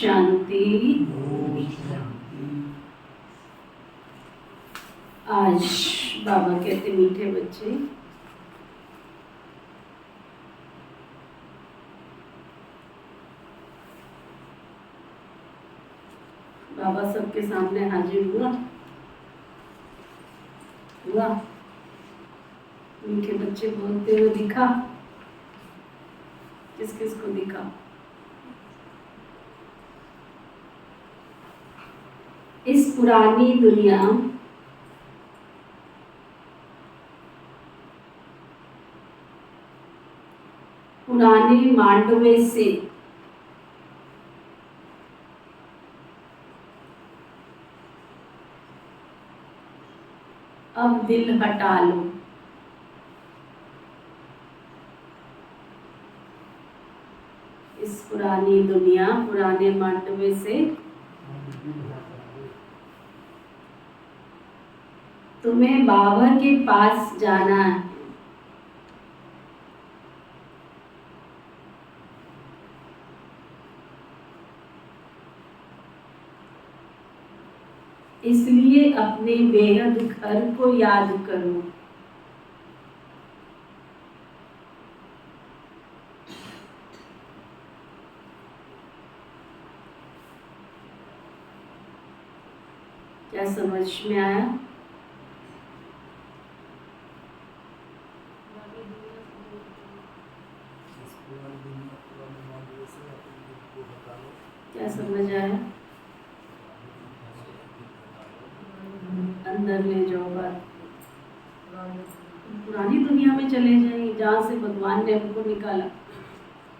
शांति। आज बाबा कहते मीठे बच्चे, बाबा सबके सामने हाजिर हुआ। मीठे बच्चे बोलते हुए दिखा। किस किस को दिखा? इस पुरानी दुनिया पुराने मांडवे से अब दिल हटा लो। इस पुरानी दुनिया पुराने मांडवे से तुम्हें बाबा के पास जाना है। इसलिए अपने बेहद घर को याद करो। क्या समझ में आया? क्या समझ आया? अंदर ले जाओ बात। पुरानी दुनिया में चले जाएं जहाँ से भगवान ने हमको निकाला,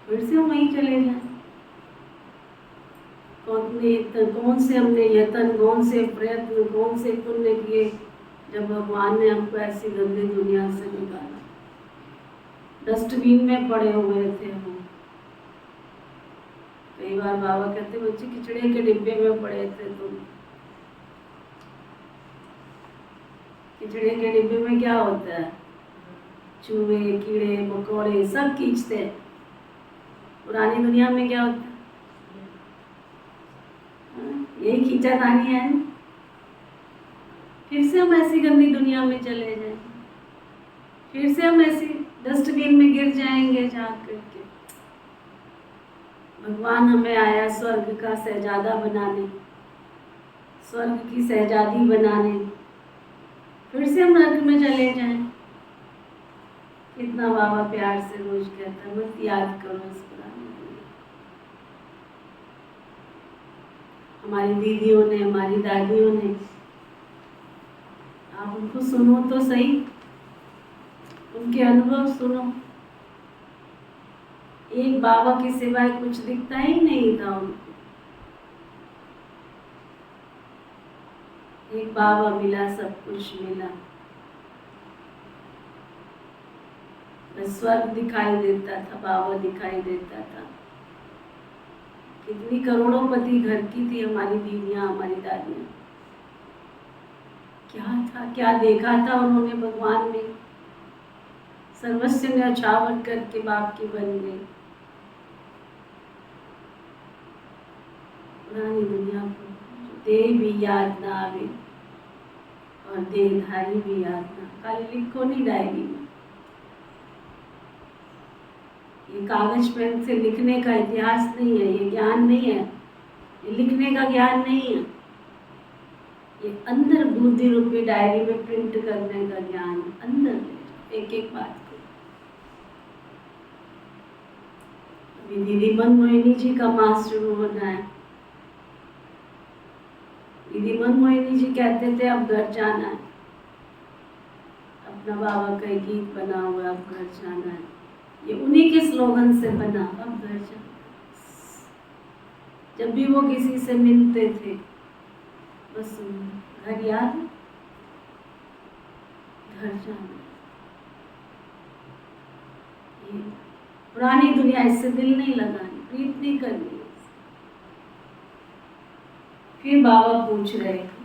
फिर से हम वहीं चले जाएं। कौन से हमने यत्न, कौन से प्रयत्न, कौन से पुण्य किए जब भगवान ने हमको ऐसी गंदी दुनिया से निकाला। डस्टबिन में पड़े हुए थे हम। कई बार बाबा कहते बच्चे किचड़े के डिब्बे में पड़े थे तुम। किचड़े के डिब्बे में क्या होता है? चूहे, कीड़े मकोड़े सब खींचते हैं। पुरानी दुनिया में क्या होता है? यही खींचातानी है। फिर से हम ऐसी गंदी दुनिया में चले जाएं, फिर से हम ऐसी डस्टबिन में गिर जाएंगे जा करके। भगवान हमें आया स्वर्ग का शहजादा बनाने, स्वर्ग की शहजादी बनाने, फिर से हम नर्क में चले जाएं। कितना बाबा प्यार से रोज कहता है, बस याद करो इस पुरानी दुनिया। हमारी दीदियों ने, हमारी दादियों ने, आप उनको सुनो तो सही, उनके अनुभव सुनो। एक बाबा के सिवाय कुछ दिखता ही नहीं था उनको। एक बाबा मिला, सब कुछ मिला। स्वर्ग दिखाई देता था, बाबा दिखाई देता था। कितनी करोड़ोंपति घर की थी हमारी दीदियां, हमारी दादियां। क्या था, क्या देखा था उन्होंने भगवान में। सर्वस्व न्यौछावर करके बाप की बन गई। पुरानी दुनिया को देह भी याद ना आवे और देहधारी भी याद ना। खाली लिखो नहीं डायरी में। ये कागज पेन से लिखने का इतिहास नहीं है, ये ज्ञान नहीं है, ये लिखने का ज्ञान नहीं है। ये अंदर बुद्धि रूपी डायरी में प्रिंट करने का ज्ञान। अंदर ले जाओ एक एक बात को। अभी दीदी मनमोहिनी जी का मास शुरू होना है। दीदी मनमोहिनी जी कहते थे अब घर जाना है। अपना बाबा का एक गीत बना हुआ, अब घर जाना है। ये उन्हीं के स्लोगन से बना, अब घर जाना। जब भी वो किसी से मिलते थे बस घर याद, घर जाना। ये पुरानी दुनिया, इससे दिल नहीं लगानी, प्रीत नहीं करनी। फिर बाबा पूछ रहे थे,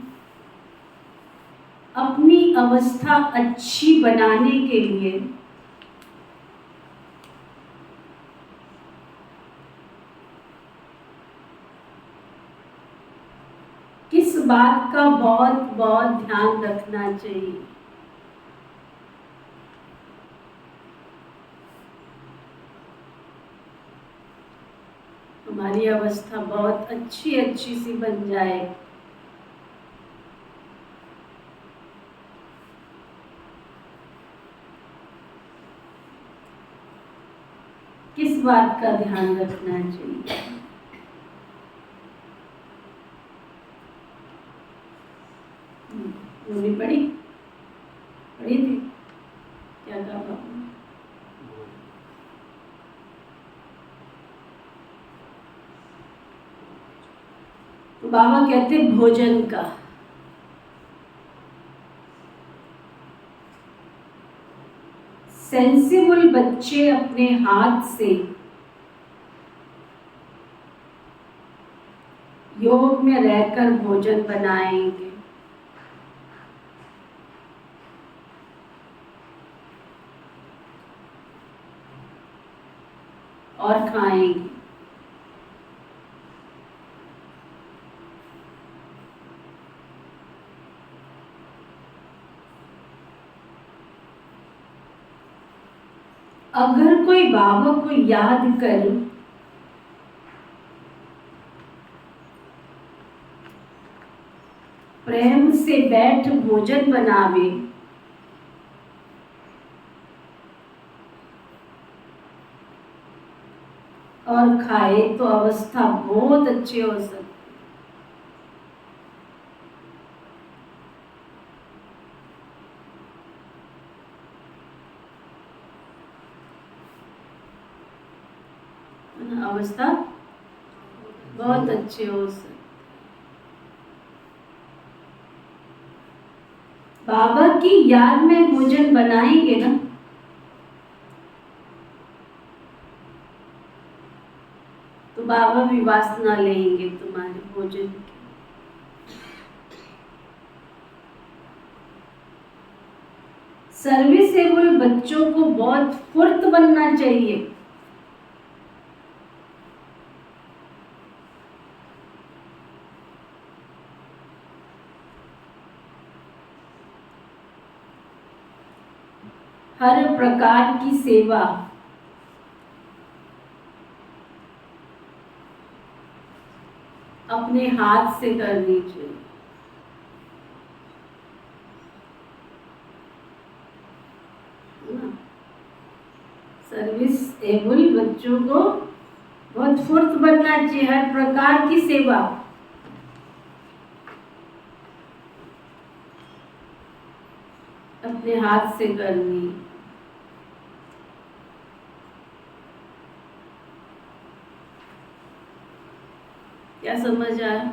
अपनी अवस्था अच्छी बनाने के लिए बात का बहुत बहुत ध्यान रखना चाहिए। हमारी अवस्था बहुत अच्छी अच्छी सी बन जाए। किस बात का ध्यान रखना चाहिए? मूवी पढ़ी थी? क्या कहा बाबा? तो बाबा कहते भोजन का सेंसिबल बच्चे अपने हाथ से योग में रहकर भोजन बनाएंगे और खाएंगे। अगर कोई बाबा को याद कर प्रेम से बैठ भोजन बनावे और खाए तो अवस्था बहुत अच्छी हो सकती। अवस्था बहुत अच्छी हो सकती। बाबा की याद में भोजन बनाएंगे ना, तो बाबा भी वासना लेंगे तुम्हारे भोजन की। सर्विसेबल बच्चों को बहुत फुर्त बनना चाहिए। हर प्रकार की सेवा अपने हाथ से करनी चाहिए। सर्विस एबल बच्चों को बहुत फुर्त बनना चाहिए। हर प्रकार की सेवा अपने हाथ से करनी। क्या समझ आया?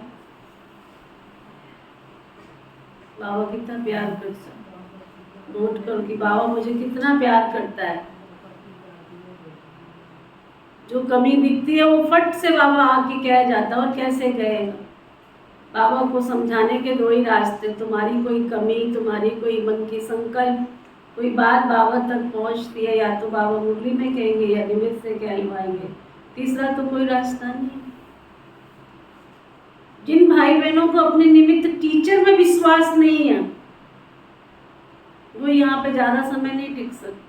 बाबा कितना प्यार करता है। नोट करो कि बाबा मुझे कितना प्यार करता है। जो कमी दिखती है वो फट से बाबा आके कह जाता। और कैसे कहेगा? बाबा को समझाने के दो ही रास्ते, तुम्हारी कोई कमी, तुम्हारी कोई मन की संकल्प, कोई बात बाबा तक पहुंचती है, या तो बाबा मुरली में कहेंगे या निमित्त से कहलवाएंगे। तीसरा तो कोई रास्ता नहीं। जिन भाई बहनों को अपने निमित्त टीचर में विश्वास नहीं है, वो यहाँ पे ज्यादा समय नहीं टिक सकते।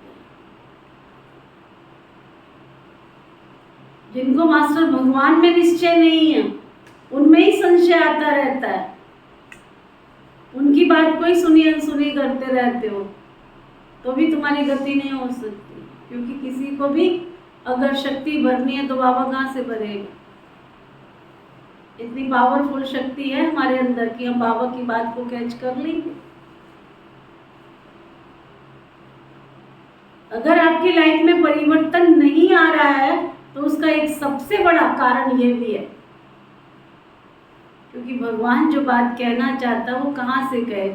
जिनको मास्टर भगवान में निश्चय नहीं है, उनमें ही संशय आता रहता है। उनकी बात को ही सुनी अनसुनी करते रहते हो, तो भी तुम्हारी गति नहीं हो सकती। क्योंकि किसी को भी अगर शक्ति भरनी है तो बाबा कहाँ से भरेगा? इतनी पावरफुल शक्ति है हमारे अंदर कि हम बाबा की बात को कैच कर लेंगे। अगर आपकी लाइफ में परिवर्तन नहीं आ रहा है तो उसका एक सबसे बड़ा कारण ये भी है, क्योंकि भगवान जो बात कहना चाहता है वो कहाँ से कहे?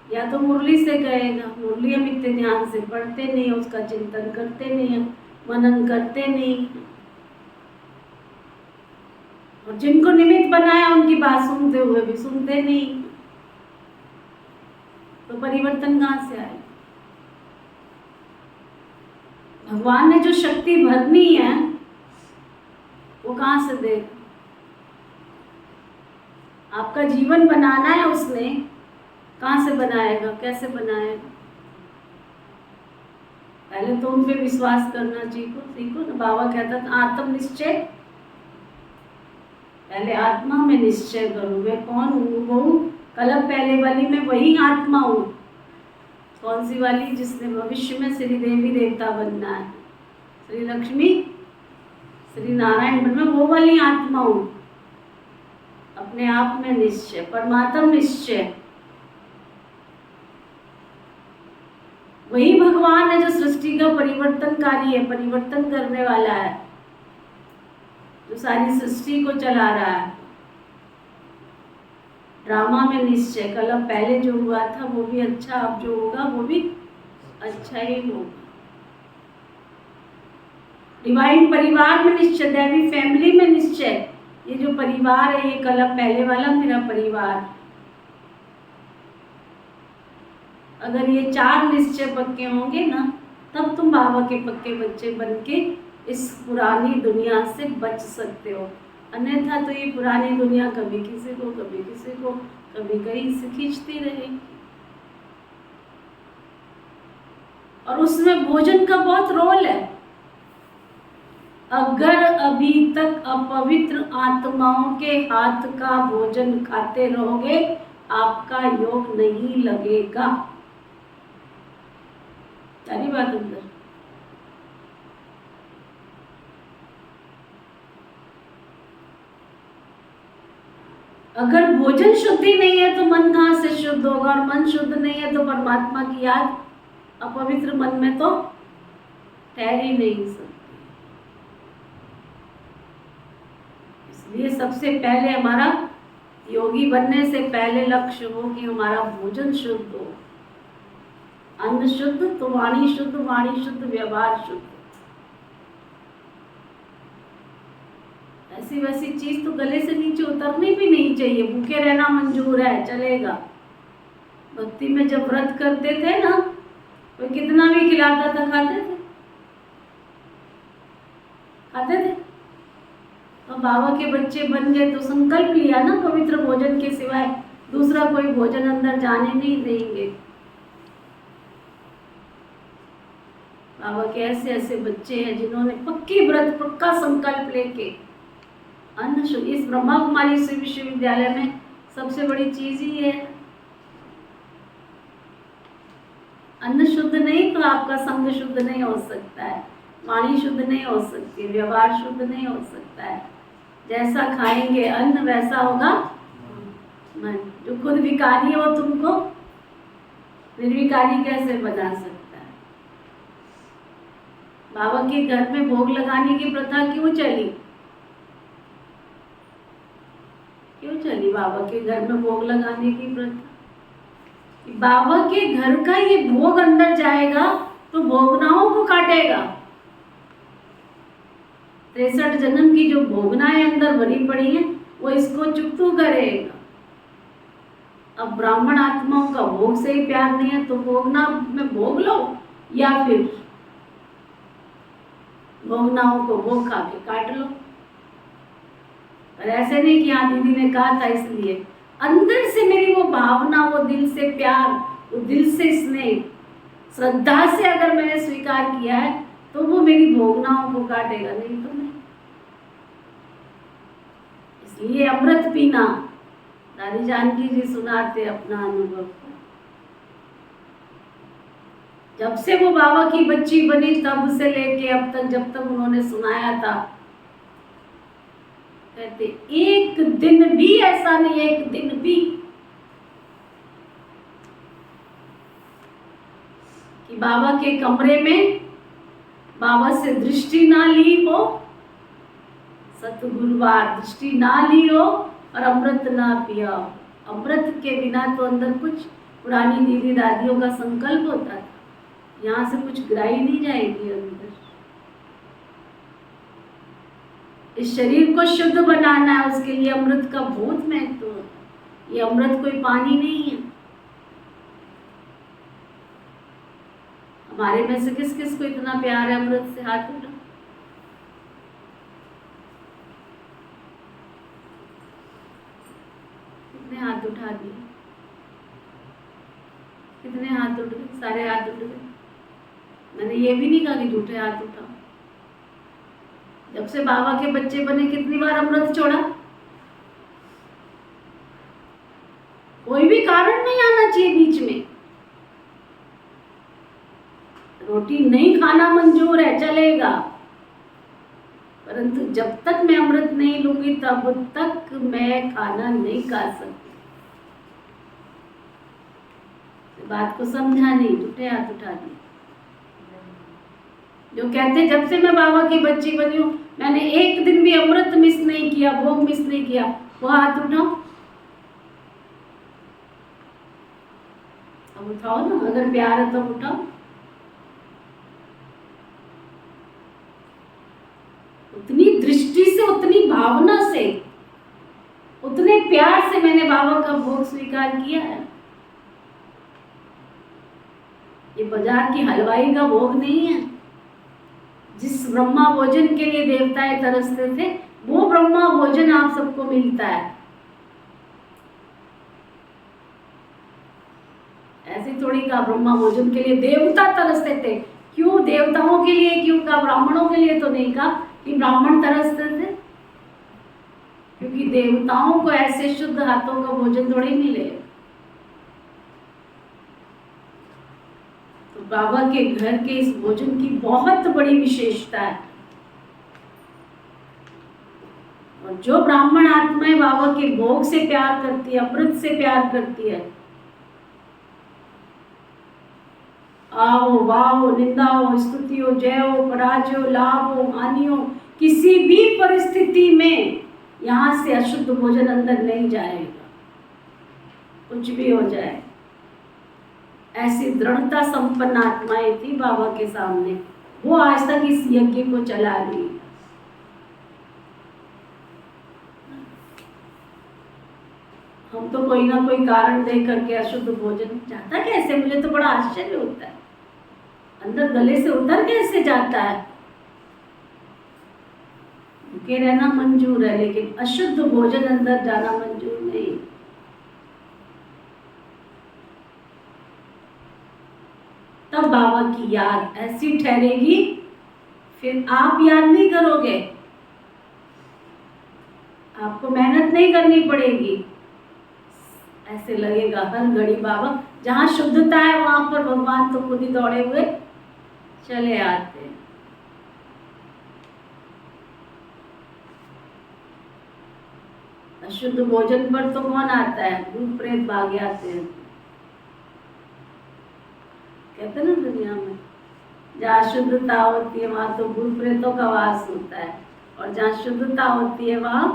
या तो मुरली से कहेगा। मुरली हम इतने ध्यान से पढ़ते नहीं, उसका चिंतन करते नहीं, मनन करते नहीं। और जिनको निमित्त बनाया उनकी बात सुनते हुए भी सुनते नहीं, तो परिवर्तन कहाँ से आए? भगवान ने जो शक्ति भरनी है वो कहाँ से देगा? आपका जीवन बनाना है उसने, कहाँ से बनाएगा, कैसे बनाएगा? पहले तो उन पे विश्वास करना सीखो ना। बाबा कहता था आत्म निश्चय, पहले आत्मा में निश्चय करो, मैं कौन हूँ, वो कलम पहले वाली में वही आत्मा हूँ। कौन सी वाली? जिसने भविष्य में श्री देवी देवता बनना है, श्री लक्ष्मी श्री नारायण बनना, वो वाली आत्मा हूँ। अपने आप में निश्चय, परमात्म निश्चय, वही भगवान है जो सृष्टि का परिवर्तनकारी है, परिवर्तन करने वाला है, जो सारी सृष्टि को चला रहा है। ड्रामा में निश्चय, कलम पहले जो हुआ था वो भी अच्छा, अब जो होगा वो भी अच्छा ही होगा। डिवाइन परिवार में निश्चय, दैवी फैमिली में निश्चय, ये जो परिवार है, ये कलम पहले वाला मेरा परिवार। अगर ये 4 निश्चय पक्के होंगे ना, तब तुम बाबा के पक्के बच्चे बन के इस पुरानी दुनिया से बच सकते हो। अन्यथा तो ये पुरानी दुनिया कभी किसी को, कभी किसी को, कभी कहीं से खींचती रहेगी। और उसमें भोजन का बहुत रोल है। अगर अभी तक अपवित्र आत्माओं के हाथ का भोजन खाते रहोगे, आपका योग नहीं लगेगा। सारी बात अंदर। अगर भोजन शुद्धि नहीं है तो मन कहाँ से शुद्ध होगा, और मन शुद्ध नहीं है तो परमात्मा की याद अपवित्र मन में तो ठहर ही नहीं सकती। इसलिए सबसे पहले हमारा योगी बनने से पहले लक्ष्य हो कि हमारा भोजन शुद्ध हो। अन्न शुद्ध तो वाणी शुद्ध, वाणी शुद्ध व्यवहार शुद्ध। ऐसी वैसी चीज तो गले से नीचे उतरनी भी नहीं चाहिए। भूखे रहना मंजूर है, चलेगा। भक्ति में जब व्रत करते थे ना, कोई कितना भी खिलाता था, खाते थे, खाते थे। तो बाबा के बच्चे बन गए तो संकल्प लिया ना, पवित्र भोजन के सिवाय दूसरा कोई भोजन अंदर जाने नहीं देंगे। बाबा के ऐसे ऐसे बच्चे हैं जिन्होंने पक्की व्रत, पक्का संकल्प लेके अन्न शुद्ध। इस ब्रह्मा कुमारी विश्वविद्यालय में सबसे बड़ी चीज ही है अन्न शुद्ध नहीं तो आपका संग शुद्ध नहीं हो सकता है, वाणी शुद्ध नहीं हो सकती, व्यवहार शुद्ध नहीं हो सकता है। जैसा खाएंगे अन्न वैसा होगा मन। जो खुद विकारी हो तुमको निर्विकारी कैसे बना सकता है? बाबा के घर में भोग लगाने की प्रथा क्यों चली? क्यों चली बाबा के घर में भोग लगाने की प्रथा? बाबा के घर का ये भोग अंदर जाएगा तो भोगनाओं को काटेगा। 63 जन्म की जो भोगनाएं अंदर भरी पड़ी हैं वो इसको चुकतू करेगा। अब ब्राह्मण आत्माओं का भोग से ही प्यार नहीं है तो भोगना में भोग लो, या फिर भोगनाओं को भोग खा के काट लो। और ऐसे नहीं कि हाँ दीदी ने कहा था इसलिए, अंदर से मेरी वो भावना, वो दिल से प्यार, वो दिल से स्नेह, श्रद्धा से अगर मैंने स्वीकार किया है तो वो मेरी भोगनाओं को काटेगा, नहीं तो नहीं। इसलिए अमृत पीना, दादी जानकी जी सुनाते अपना अनुभव। जब से वो बाबा की बच्ची बनी तब से लेके अब तक, जब तक उन्होंने सुनाया था, कहते एक दिन भी ऐसा नहीं, एक दिन भी कि बाबा के कमरे में बाबा से दृष्टि ना ली हो, सतगुरुवार दृष्टि ना ली हो और अमृत ना पिया हो। अमृत के बिना तो अंदर कुछ पुरानी दीदी दादियों का संकल्प होता था, यहाँ से कुछ गिराई नहीं जाएगी अंदर। इस शरीर को शुद्ध बनाना है, उसके लिए अमृत का बहुत महत्व है। ये अमृत कोई पानी नहीं है। हमारे में से किस किस को इतना प्यार है अमृत से? हाथ उठाओ। कितने हाथ उठा दिए? कितने हाथ उठ गए? सारे हाथ उठ गए। मैंने ये भी नहीं कहा कि झूठे हाथ उठाओ। जब से बाबा के बच्चे बने कितनी बार अमृत छोड़ा? कोई भी कारण नहीं आना चाहिए बीच में। रोटी नहीं खाना मंजूर है, चलेगा, परंतु जब तक मैं अमृत नहीं लूंगी तब तक मैं खाना नहीं खा सकती। बात को समझा नहीं, झूठे हाथ उठा दिए। जो कहते जब से मैं बाबा की बच्ची बनी हूं मैंने एक दिन भी अमृत मिस नहीं किया, भोग मिस नहीं किया, वो हाथ उठाओ। अब उठाओ ना, अगर प्यार है तो उठाओ। उतनी दृष्टि से, उतनी भावना से, उतने प्यार से मैंने बाबा का भोग स्वीकार किया है। ये बाजार की हलवाई का भोग नहीं है। जिस ब्रह्मा भोजन के लिए देवताएं तरसते थे वो ब्रह्मा भोजन आप सबको मिलता है। ऐसे थोड़ी का ब्रह्मा भोजन के लिए देवता तरसते थे। क्यों देवताओं के लिए क्यों कहा, ब्राह्मणों के लिए तो नहीं कहा कि ब्राह्मण तरसते थे, क्योंकि देवताओं को ऐसे शुद्ध हाथों का भोजन थोड़ी मिले। तो बाबा के घर के इस भोजन की बहुत बड़ी विशेषता है। और जो ब्राह्मण आत्माएं बाबा के भोग से प्यार करती है, अमृत से प्यार करती है, आओ वाहो, निंदा हो, स्तुति हो, जय हो, पराजय हो, लाभ हो, हानि हो, किसी भी परिस्थिति में यहां से अशुद्ध भोजन अंदर नहीं जाएगा, कुछ भी हो जाए। ऐसी दृढ़ता संपन्न आत्माएं थी बाबा के सामने, वो आज तक इस यज्ञ को चला रही। हम तो कोई ना कोई कारण दे करके अशुद्ध भोजन जाता कैसे, मुझे तो बड़ा आश्चर्य होता है, अंदर गले से उतर कैसे जाता है। भूखे रहना मंजूर है लेकिन अशुद्ध भोजन अंदर जाना मंजूर नहीं। तब बाबा की याद ऐसी ठहरेगी, फिर आप याद नहीं करोगे, आपको मेहनत नहीं करनी पड़ेगी। ऐसे लगेगा हर घड़ी बाबा, जहां शुद्धता है वहां पर भगवान तो खुद ही दौड़े हुए चले आते हैं। अशुद्ध भोजन पर तो कौन आता है, भूत प्रेत भागे आते हैं। कहते ना दुनिया में जहाँ शुद्धता होती है वहां तो भूत प्रेतों का वास होता है, और जहाँ शुद्धता होती है वहां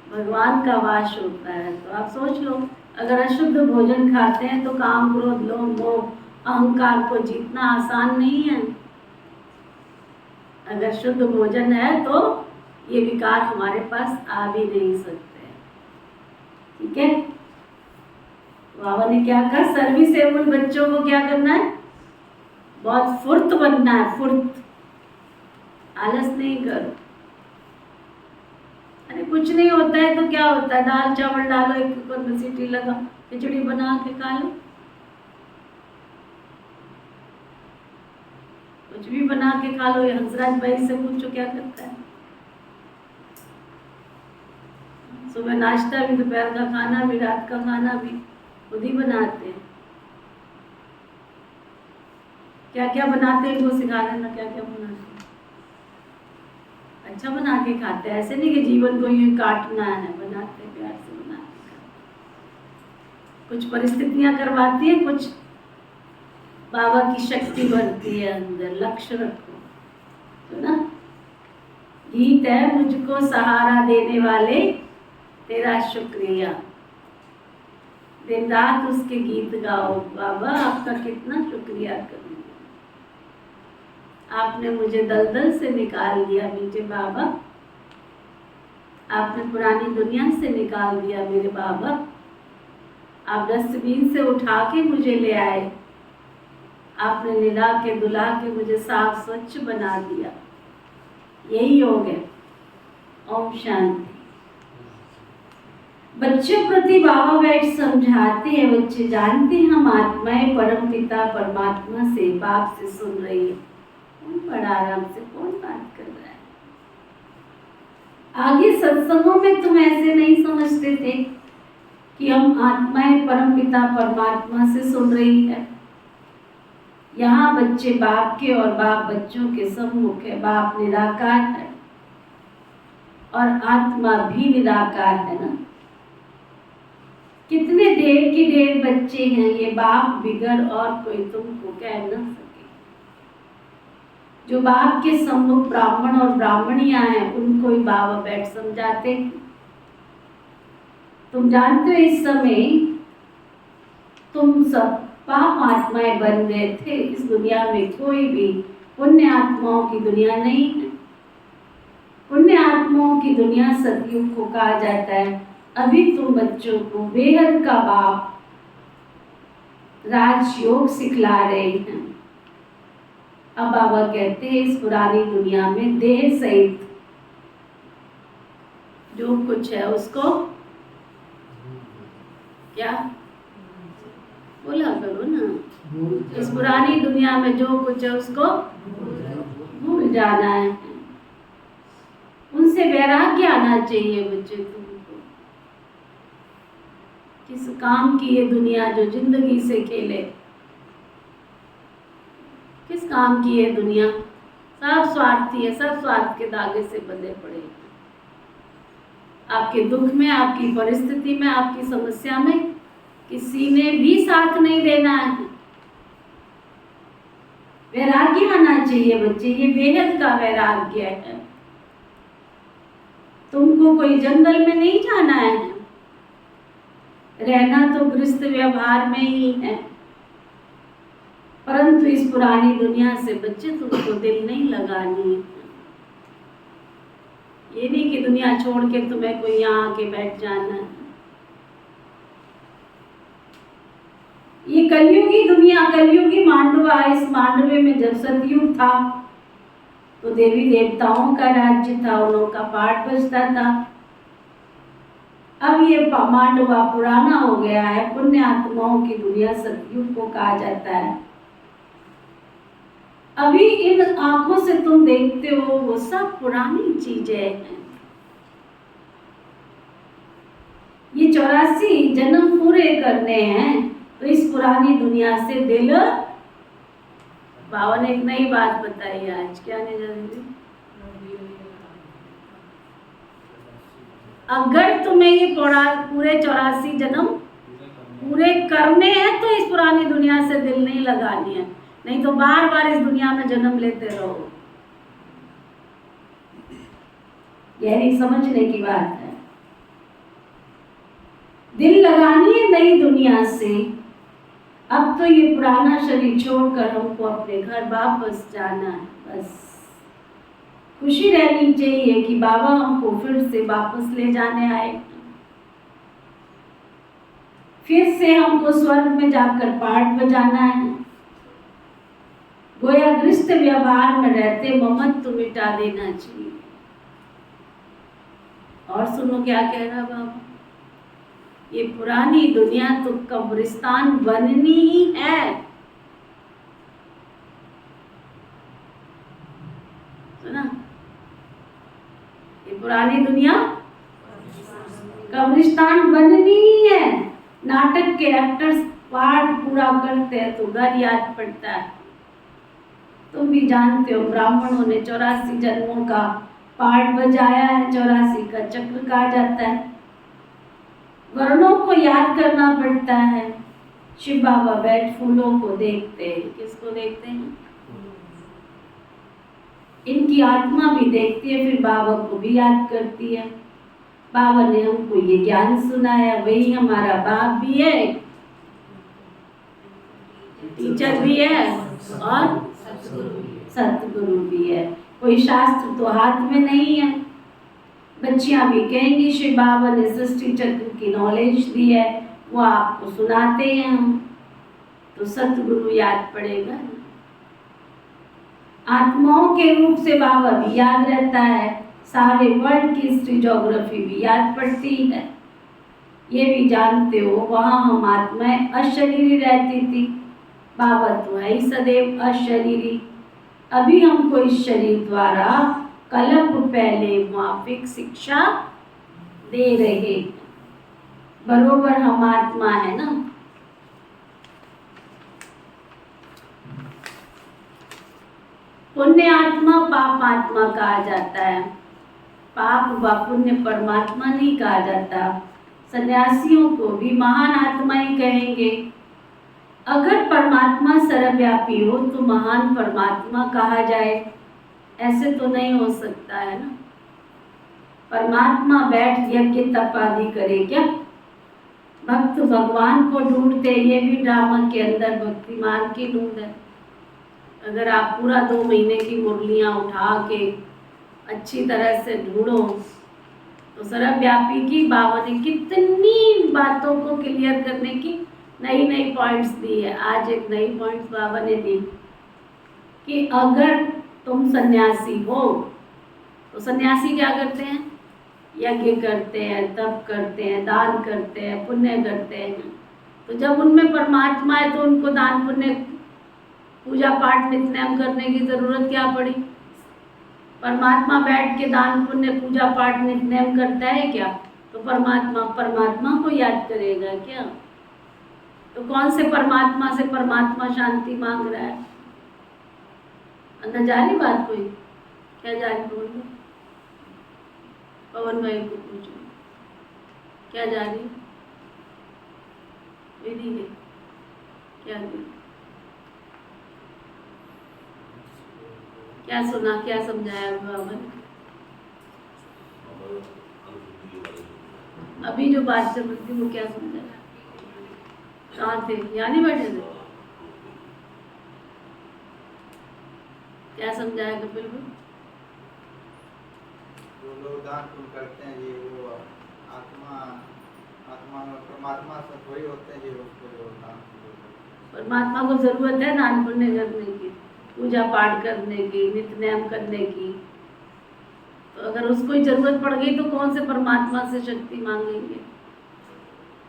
भगवान का वास होता है। तो आप सोच लो, अगर अशुद्ध भोजन खाते हैं तो काम, क्रोध, लोभ, मोह, अहंकार को जीतना आसान नहीं है। अगर शुद्ध भोजन है तो ये विकार हमारे पास आ भी नहीं सकते। ठीक है, बाबा ने क्या कहा, सर्विसेबल बच्चों को क्या करना है, बहुत फुर्त बनना है, फुर्त, आलस नहीं करो। अरे कुछ नहीं होता है तो क्या होता है, दाल चावल डालो, एक कुकर में सीटी लगा, खिचड़ी बना के खा लो, कुछ भी बना के खा लो। हंसराज भाई से पूछो क्या करता है, सुबह नाश्ता भी, दोपहर का खाना भी, रात का खाना भी खुद ही बनाते हैं। क्या क्या बनाते हैं वो सिखा देना, क्या क्या बनाते हैं, अच्छा बना के खाते हैं। ऐसे नहीं कि जीवन को यूं काटना है, बनाते प्यार से बनाते। कुछ परिस्थितियां करवाती है, कुछ बाबा की शक्ति भरती है अंदर। लक्ष्य रखो, तो ना गीत है, मुझको सहारा देने वाले तेरा शुक्रिया, दिन रात उसके गीत गाओ। बाबा आपका कितना शुक्रिया करूं, आपने मुझे दलदल से निकाल दिया मीठे बाबा, आपने पुरानी दुनिया से निकाल दिया मेरे बाबा, आप डस्टबिन से उठा के मुझे ले आए, आपने निला के दुला के मुझे साफ स्वच्छ बना दिया। यही योग है। ओम शांति। बच्चों प्रति बाबा बैठ समझाते हैं, बच्चे जानते हैं हम आत्माएं परम पिता परमात्मा से, बाप से सुन रही है। कौन पढ़ा रहा हमसे, कौन बात कर रहा है? आगे सत्संगों में तुम ऐसे नहीं समझते थे कि हम आत्माएं परम पिता परमात्मा से सुन रही है। यहाँ बच्चे बाप के और बाप बच्चों के सम्मुख है। बाप निराकार है और आत्मा भी निराकार है ना। कितने ढेर की ढेर बच्चे हैं, ये बाप बिगड़ और कोई तुमको कह न सके। जो बाप के सम्मुख ब्राह्मण और ब्राह्मणियां हैं उनको ही बाबा बैठ समझाते हैं। तुम जानते हो इस समय तुम सब पाप आत्माएं बन गए थे। इस दुनिया में कोई भी पुण्य आत्माओं की दुनिया नहीं है। पुण्य आत्माओं की दुनिया सतयुग को कहा जाता है। अभी तुम बच्चों को बेहद का बाप राजयोग सिखला रहे हैं। अब बाबा कहते हैं इस पुरानी दुनिया में देह सहित जो कुछ है उसको क्या बोला करो ना। इस पुरानी दुनिया में जो कुछ है उसको भूल जाना है। उनसे वैराग्य आना चाहिए बच्चे तुमको। किस काम की ये दुनिया जो जिंदगी से खेले, किस काम की ये दुनिया? सब स्वार्थी है, सब स्वार्थ के धागे से बंधे पड़े। आपके दुख में, आपकी परिस्थिति में, आपकी समस्या में किसी ने भी साथ नहीं देना है। वैराग्य आना चाहिए बच्चे, ये बेहद का वैराग्य है। तुमको कोई जंगल में नहीं जाना है, रहना तो गृहस्थ व्यवहार में ही है। परंतु इस पुरानी दुनिया से बच्चे तुमको दिल नहीं लगानी है। ये नहीं कि दुनिया छोड़ के तुम्हें कोई यहाँ आके बैठ जाना है। ये कलयुगी दुनिया, कलयुगी मांडवा। इस मांडवे में जब सतयुग था तो देवी देवताओं का राज्य था, उनका पाठ बजता था। अब ये मांडवा पुराना हो गया है। पुण्य आत्माओं की दुनिया सतयुग को कहा जाता है। अभी इन आंखों से तुम देखते हो वो सब पुरानी चीजें हैं। ये 84 जन्म पूरे करने हैं तो इस पुरानी दुनिया से दिल। बाबा ने एक नई बात बताई आज, क्या नहीं जानती? अगर तुम्हें ये पूरे 84 जन्म पूरे करने हैं तो इस पुरानी दुनिया से दिल नहीं लगानी है, नहीं तो बार बार इस दुनिया में जन्म लेते रहो। गहरी समझने की बात है। दिल लगानी है नई दुनिया से। अब तो ये पुराना शरीर छोड़कर हमको अपने घर वापस जाना है। बस खुशी रहनी चाहिए कि बाबा हमको फिर से वापस ले जाने आए। फिर से हमको स्वर्ग में जाकर पाठ बजाना है। गोया गृहस्थ व्यवहार में रहते ममत्व मिटा देना चाहिए। और सुनो क्या कह रहा बाबा, ये पुरानी दुनिया तो कब्रिस्तान बननी ही है। सुना? ये पुरानी दुनिया कब्रिस्तान बननी ही है। नाटक के एक्टर्स पाठ पूरा करते हैं तो घर याद पड़ता है। तुम भी जानते हो ब्राह्मणों ने 84 जन्मों का पाठ बजाया है। 84 का चक्र कहा जाता है। वर्णों को याद करना पड़ता है। शिव बाबा बैठ फूलों को देखते हैं। किसको देखते हैं? इनकी आत्मा भी देखती है, फिर बाबा को भी याद करती है। बाबा ने हमको ये ज्ञान सुनाया, वही हमारा बाप भी है, टीचर भी है और सतगुरु भी है। कोई शास्त्र तो हाथ में नहीं है। बच्चियां भी कहेंगी शिव बाबा ने सृष्टि चक्र की नॉलेज दी है, वो आपको सुनाते हैं हम, तो सतगुरु याद पड़ेगा। आत्माओं के रूप से बाबा भी याद रहता है। सारे वर्ल्ड की हिस्ट्री ज्योग्राफी भी याद पड़ती है। ये भी जानते हो वहाँ हम आत्माएं अशरीरी रहती थी। बाबा तो है ही सदैव अशरीरी। अभी हमको इस शरीर द्वारा कल्प पहले माफिक शिक्षा दे रहे। बरोबर हम आत्मा है ना। पुण्य आत्मा पाप आत्मा कहा जाता है। पाप व पुण्य परमात्मा नहीं कहा जाता। सन्यासियों को भी महान आत्मा ही कहेंगे। अगर परमात्मा सर्वव्यापी हो तो महान परमात्मा कहा जाए, ऐसे तो नहीं हो सकता है ना। परमात्मा बैठ यज्ञ तप आदि करे क्या? भक्त भगवान को ढूंढते, ये भी ड्रामा के अंदर भक्ति मार्ग की ढूंढ है। अगर आप पूरा 2 महीने की मुरलियां उठा के अच्छी तरह से ढूंढो तो सर्वव्यापी की बाबा ने कितनी बातों को क्लियर करने की नई नई पॉइंट्स दी है। आज एक नई पॉइंट्स बाबा ने दी कि अगर तुम सन्यासी हो तो सन्यासी क्या करते हैं? यज्ञ करते हैं, तप करते हैं, दान करते हैं, पुण्य करते हैं। तो जब उनमें परमात्मा है तो उनको दान पुण्य पूजा पाठ नित्य करने की जरूरत क्या पड़ी? परमात्मा बैठ के दान पुण्य पूजा पाठ नित्य करता है क्या? तो परमात्मा को याद करेगा क्या? तो कौन से परमात्मा से परमात्मा शांति मांग रहा है? अंदर जा रही बात कोई? क्या जा रही? बोल दो। पवन भाई को पूछो क्या जा रही? क्या दी? क्या सुना, क्या समझाया बाबा ने? अभी जो बात चल रही थी वो क्या समझाया? कहाँ थे? यहाँ नहीं बैठे थे? क्या समझाया कपिल भाई? जो लोग दान पुण्य करते हैं जी, वो आत्मा में परमात्मा सब वही होते हैं जी, उसको दान पुण्य। परमात्मा को जरूरत है दान पुण्य करने की, पूजा पाठ करने की, नित्य नियम करने की। तो अगर उसको ही जरूरत पड़ गई तो कौन से परमात्मा से शक्ति मांगेंगे?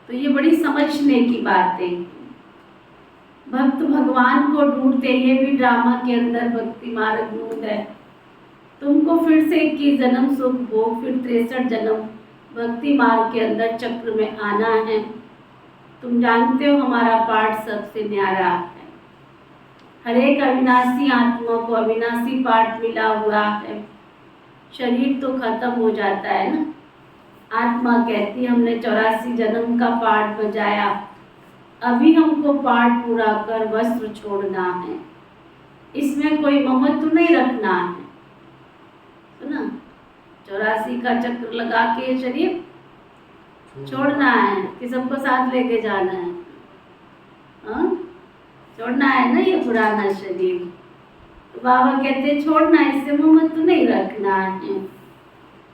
तो ये बड़ी समझने की बात है। भक्त भगवान को ढूंढते, ये भी ड्रामा के अंदर भक्ति मार्ग ढूंढ है। तुमको फिर से 21 जन्म सुख भोग, फिर 63 जन्म भक्ति मार्ग के अंदर चक्र में आना है। तुम जानते हो हमारा पाठ सबसे न्यारा है। हर एक अविनाशी आत्मा को अविनाशी पाठ मिला हुआ है। शरीर तो खत्म हो जाता है ना। आत्मा कहती हमने 84 जन्म का पाठ बजाया, अभी हमको पाठ पूरा कर वस्त्र छोड़ना है। इसमें कोई ममत्व नहीं रखना है, सुना? 84 का चक्र लगा के शरीर छोड़ना है कि सबको साथ लेके जाना है? हाँ, छोड़ना है ना ये पुराना शरीर। तो बाबा कहते छोड़ना, इससे ममत्व नहीं रखना है।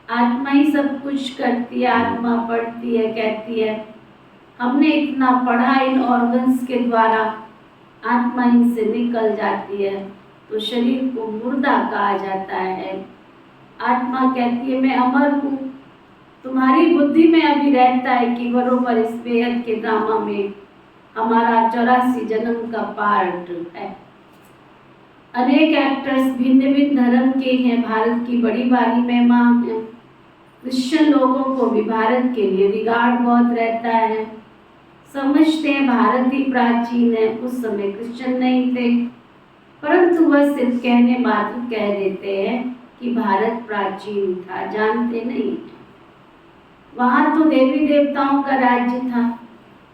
आत्मा ही सब कुछ करती है। आत्मा पढ़ती है, कहती है हमने इतना पढ़ा, इन ऑर्गन्स के द्वारा आत्मा इनसे निकल जाती है तो शरीर को मुर्दा कहा जाता है। आत्मा कहती है मैं अमर हूँ। तुम्हारी बुद्धि में अभी रहता है कि बरोबर इस बेहद के ड्रामा में हमारा 84 जन्म का पार्ट है। अनेक एक्टर्स भिन्न भिन्न धर्म के हैं। भारत की बड़ी भारी मेहमान है। क्रिश्चियन लोगों को भी भारत के लिए रिगार्ड बहुत रहता है। समझते हैं भारत ही प्राचीन है। उस समय क्रिश्चियन नहीं थे, परंतु वह सिर्फ कहने मात्र कह देते हैं कि भारत प्राचीन था, जानते नहीं। वहाँ तो देवी देवताओं का राज्य था,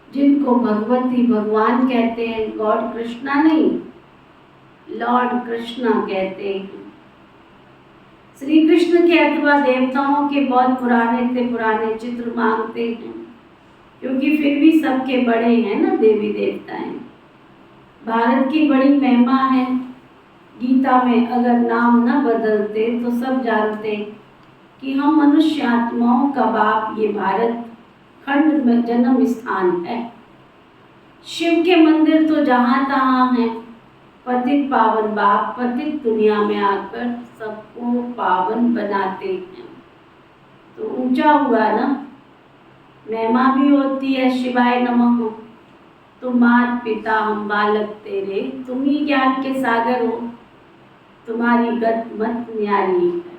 जिनको भगवती भगवान कहते हैं। गॉड कृष्णा नहीं, लॉर्ड कृष्णा कहते हैं। श्री कृष्ण के अथवा देवताओं के बहुत पुराने से पुराने चित्र मांगते हैं, क्योंकि फिर भी सबके बड़े हैं ना देवी देवताएं। भारत की बड़ी महिमा है। गीता में अगर नाम न बदलते तो सब जानते कि हम मनुष्य आत्माओं का बाप ये भारत खंड में जन्म स्थान है। शिव के मंदिर तो जहाँ तहाँ हैं। पतित पावन बाप पतित दुनिया में आकर सबको पावन बनाते हैं। तो ऊंचा हुआ ना, महिमा भी होती है शिवाय नमः। तुम मात पिता हम बालक तेरे, तुम ही ज्ञान के सागर हो, तुम्हारी गत मत न्यारी है।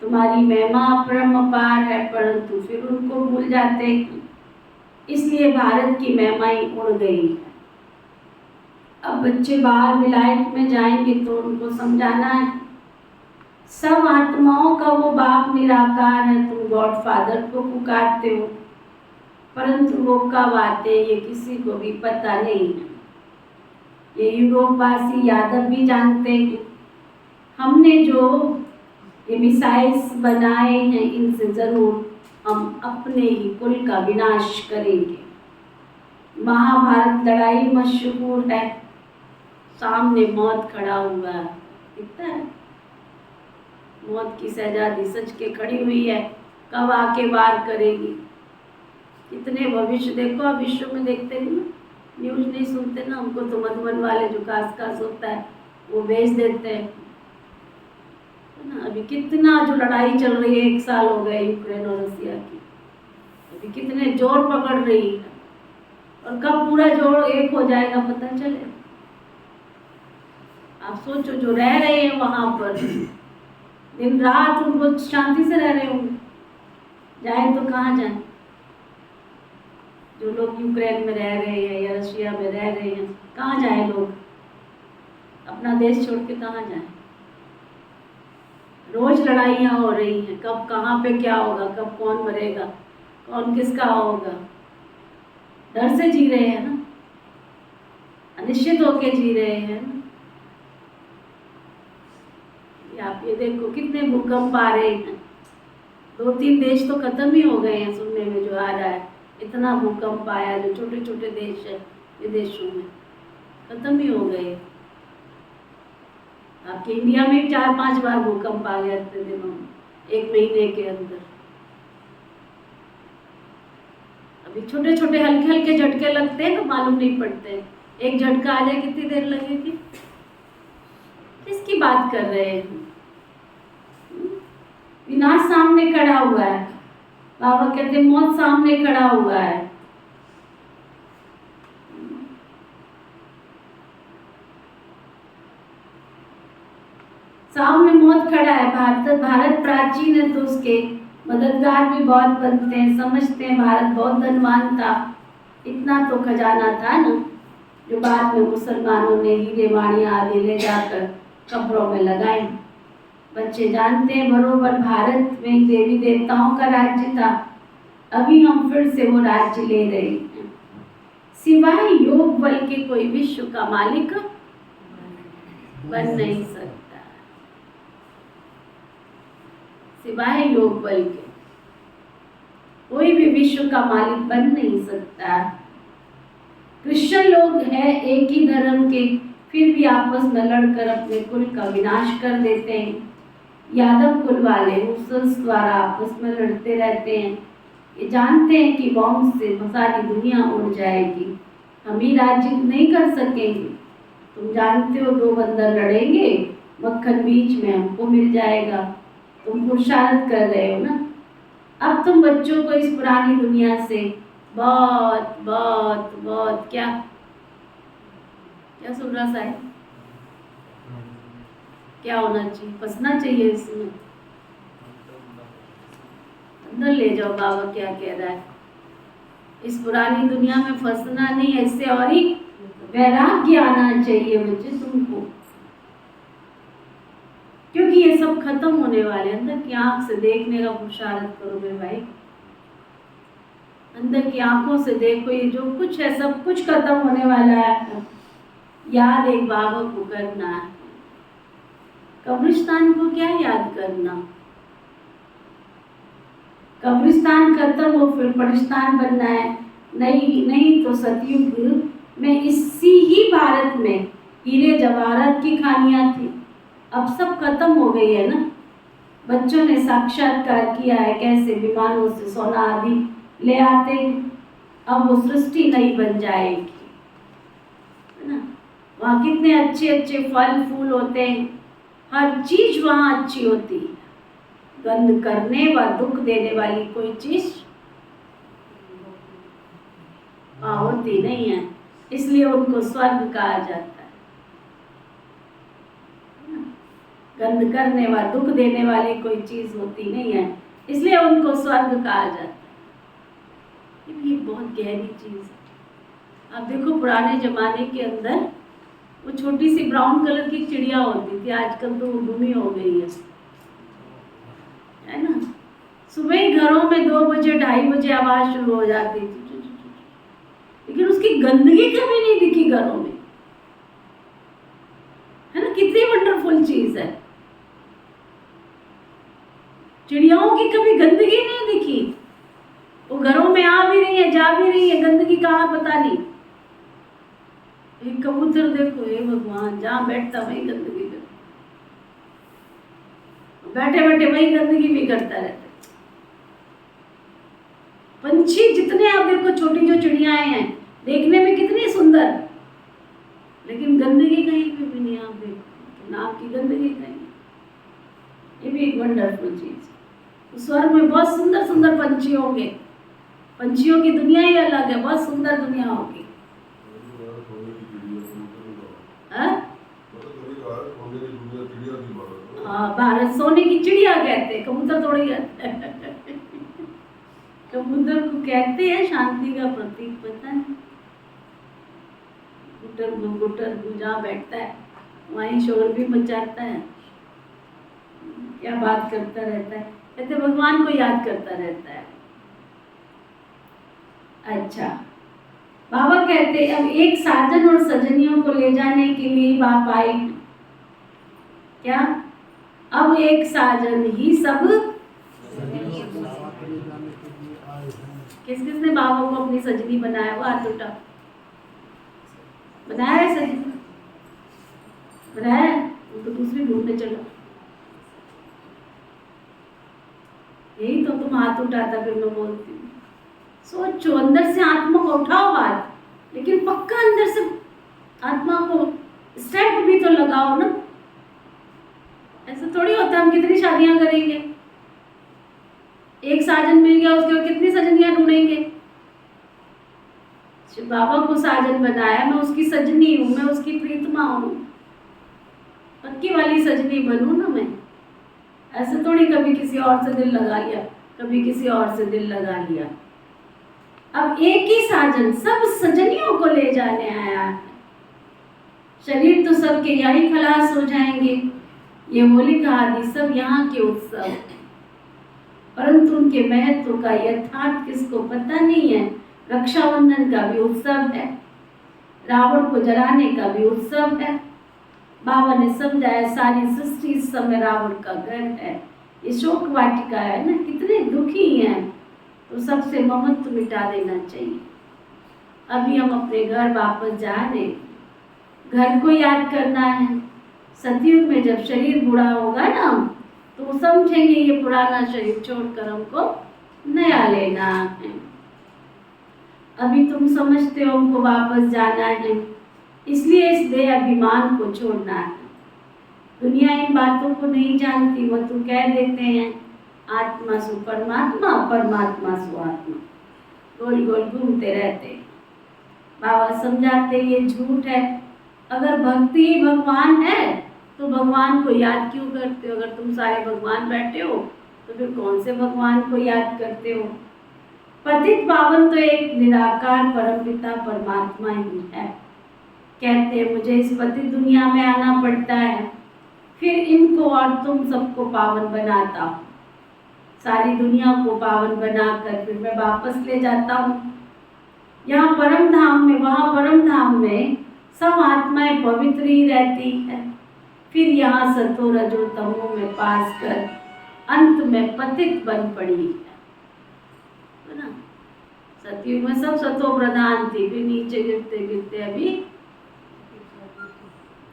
तुम्हारी महिमा परम अपार है, परंतु फिर उनको भूल जाते हैं, इसलिए भारत की महिमाएं उड़ गई है। अब बच्चे बाहर विलायत में जाएंगे तो उनको समझाना है, सब आत्माओं का वो बाप निराकार है। तुम गॉड फादर को पुकारते हो, परंतु वो कब आते हैं ये किसी को भी पता नहीं है। ये यूरोपवासी यादव भी जानते हैं, हमने जो ये मिसाइल्स बनाए हैं इनसे जरूर हम अपने ही कुल का विनाश करेंगे। महाभारत लड़ाई मशहूर है, सामने मौत खड़ा हुआ है, दिखता है मौत की शहजादी सच के खड़ी हुई है, कब आके वार करेगी। कितने भविष्य देखो, अब विश्व में देखते नहीं, न्यूज नहीं सुनते ना, हमको तो मधुबन वाले जो कास होता है वो भेज देते हैं ना। अभी कितना जो लड़ाई चल रही है, 1 साल हो गए यूक्रेन और रसिया की, अभी कितने जोर पकड़ रही है, और कब पूरा जोर एक हो जाएगा पता चले। आप सोचो जो रह रहे हैं वहां पर दिन रात उनको शांति से रह रहे होंगे, जाए तो कहाँ जाए। जो लोग यूक्रेन में रह रहे हैं या रशिया में रह रहे हैं, कहाँ जाए लोग, अपना देश छोड़ के कहाँ जाए। रोज लड़ाइयाँ हो रही हैं, कब कहाँ पे क्या होगा, कब कौन मरेगा, कौन किसका होगा। डर से जी रहे हैं ना, अनिश्चित होके जी रहे हैं ना। आप ये देखो कितने भूकंप आ रहे हैं, 2-3 देश तो खत्म ही हो गए हैं सुनने में जो आ रहा है। इतना भूकंप आया, जो छोटे छोटे देश है विदेशों में खत्म ही हो गए। आपके इंडिया में 4-5 बार भूकंप आ गया इतने दिनों में, 1 महीने के अंदर। अभी छोटे छोटे हल्के हल्के झटके लगते हैं तो मालूम नहीं पड़ते, एक झटका आ जाए कितनी देर लगेगी। किसकी बात कर रहे हैं? विनाश सामने खड़ा हुआ है, बाबा कहते मौत सामने खड़ा हुआ है। सामने मौत खड़ा है। भारत प्राचीन है तो उसके मददगार भी बहुत बनते हैं, समझते हैं भारत बहुत धनवान था, इतना तो खजाना था ना जो बाद में मुसलमानों ने हीरे वाणियां आदि ले जाकर कब्रों में लगाए। बच्चे जानते हैं बरोबर भारत में ही देवी देवताओं का राज्य था, अभी हम फिर से वो राज्य ले रहे हैं। सिवाय योग बल के कोई विश्व का मालिक बन नहीं सकता, सिवाय योग बल के कोई भी विश्व का मालिक बन नहीं सकता। क्रिश्चियन लोग हैं एक ही धर्म के, फिर भी आपस में लड़कर अपने कुल का विनाश कर देते हैं। यादव कुल वाले मुसल्स द्वारा आपस में लड़ते रहते हैं, ये जानते हैं कि बॉम्ब से सारी दुनिया उड़ जाएगी, हम ही राज्य नहीं कर सकेंगे। तुम जानते हो 2 बंदर लड़ेंगे, मक्खन बीच में हमको मिल जाएगा। तुम पुरुषार्थ कर रहे हो ना। अब तुम बच्चों को इस पुरानी दुनिया से बहुत बहुत बहुत क्या क्या सुन रहा है, क्या होना चाहिए, फंसना चाहिए इसमें, अंदर ले जाओ। बाबा क्या कह रहा है, इस पुरानी दुनिया में फंसना नहीं है, इससे और ही वैराग्य आना चाहिए बच्चे तुमको, क्योंकि ये सब खत्म होने वाले। अंदर की आंख से देखने का पुरुषार्थ करो मेरे भाई, अंदर की आंखों से देखो, ये जो कुछ है सब कुछ खत्म होने वाला है। याद एक बाबा को करना है, कब्रिस्तान को क्या याद करना, कब्रिस्तान खत्म हो फिर परिस्तान बनना है। नहीं तो सतयुग में इसी ही भारत में हीरे जवाहरात की खानियां थी, अब सब खत्म हो गई है ना। बच्चों ने साक्षात्कार किया है कैसे विमानों से सोना आदि ले आते, अब वो सृष्टि नई बन जाएगी, है ना। वहाँ कितने अच्छे अच्छे फल फूल होते हैं, हर चीज वहाँ अच्छी होती है, गंध करने व दुख देने वाली कोई चीज होती नहीं है, इसलिए उनको स्वर्ग कहा जाता है। गंध करने वाला, दुख देने वाली कोई चीज होती नहीं है, इसलिए उनको स्वर्ग कहा जाता है। ये बहुत गहरी चीज है। आप देखो पुराने जमाने के अंदर वो छोटी सी ब्राउन कलर की चिड़िया होती थी, आजकल तो वो गुमी हो गई है ना। सुबह ही घरों में 2 बजे 2:30 बजे आवाज शुरू हो जाती थी, लेकिन उसकी गंदगी कभी नहीं दिखी घरों में, है ना। कितनी वंडरफुल चीज है, चिड़ियाओं की कभी गंदगी नहीं दिखी। वो घरों में आ भी रही है, जा भी रही है, गंदगी कहाँ पता नहीं। एक कबूतर देखो, हे भगवान, जहाँ बैठता वही गंदगी करता, बैठे बैठे वही गंदगी भी करता रहता। पंछी जितने आप देखो, छोटी जो चिड़ियाएं हैं देखने में कितनी सुंदर, लेकिन गंदगी कहीं पे भी नहीं। आप देखो नाक की गंदगी कहीं, ये भी एक वंडरफुल चीज है। स्वर्ग में बहुत सुंदर सुंदर पंछी होंगे, पंछियों की दुनिया ही अलग है, बहुत सुंदर दुनिया होगी। हाँ, भारत सोने की चिड़िया कहते हैं, कबूतर थोड़ी कहते हैं। कबूतर को कहते हैं शांति का प्रतीक, पता है। गुटर जहाँ बैठता है वहीं शोर भी मचाता है, क्या बात करता रहता है, कहते भगवान को याद करता रहता है। अच्छा, बाबा कहते अब एक साजन और सजनियों को ले जाने के लिए बाप आए। क्या अब एक साजन ही सब, किस किसने बाबा को अपनी सजनी बनाया? वो हाथ उठा, बनाया है सजनी, बनाया है। वो तो दूसरी ढूंढने चलो, यही तो तुम हाथ उठाता फिर मैं बोलती हूँ। सोचो, अंदर से आत्मा को उठाओ हाथ, लेकिन पक्का अंदर से आत्मा को स्टेप भी तो लगाओ ना। ऐसा थोड़ी होता है हम कितनी शादियां करेंगे, एक साजन मिल गया उसके बाद कितनी सजनियां ढूंढेंगे। बाबा को साजन बनाया, मैं उसकी सजनी हूँ, मैं उसकी प्रीतमा हूँ, पक्की वाली सजनी बनूं ना मैं। ऐसे थोड़ी कभी किसी और से दिल लगा लिया, कभी किसी और से दिल लगा लिया। अब एक ही साजन सब सजनियों को ले जाने आया है। शरीर तो सबके यहीं खलास हो जाएंगे, ये होलिका आदि सब यहाँ के उत्सव, परंतु उनके महत्व का यथार्थ किसको पता नहीं है। रक्षाबंधन का भी उत्सव है, रावण को जलाने का भी उत्सव है। बाबा ने समझाया सारी सृष्टि इस समय रावण का घर है, ये शोक वाटिका है ना, कितने दुखी हैं, तो सबसे ममत्व मिटा देना चाहिए। अभी हम अपने घर वापस जा रहे, घर को याद करना है। सतयुग में जब शरीर बूढ़ा होगा ना, तो समझेंगे ये पुराना शरीर छोड़कर हमको नया लेना है। अभी तुम समझते हो हमको वापस जाना है, इसलिए इस देह अभिमान को छोड़ना है। दुनिया इन बातों को नहीं जानती, वो तो कह देते हैं आत्मा सु परमात्मा, परमात्मा सु आत्मा, गोल गोल घूमते रहते। बाबा समझाते ये झूठ है। अगर भक्ति ही भगवान है तो भगवान को याद क्यों करते हो? अगर तुम सारे भगवान बैठे हो तो फिर कौन से भगवान को याद करते हो? पतित पावन तो एक निराकार परमपिता परमात्मा ही है। कहते हैं मुझे इस पतित दुनिया में आना पड़ता है, फिर इनको और तुम सबको पावन बनाता हूँ, सारी दुनिया को पावन बनाकर फिर मैं वापस ले जाता हूँ। यहाँ परम धाम में, वहाँ परम धाम में सब आत्माएं पवित्र ही रहती है, फिर यहाँ सतो रजो तमो में पास कर अंत में पतित बन पड़ी है ना। सतयुग में सब सतो प्रधान थी, फिर नीचे गिरते गिरते अभी,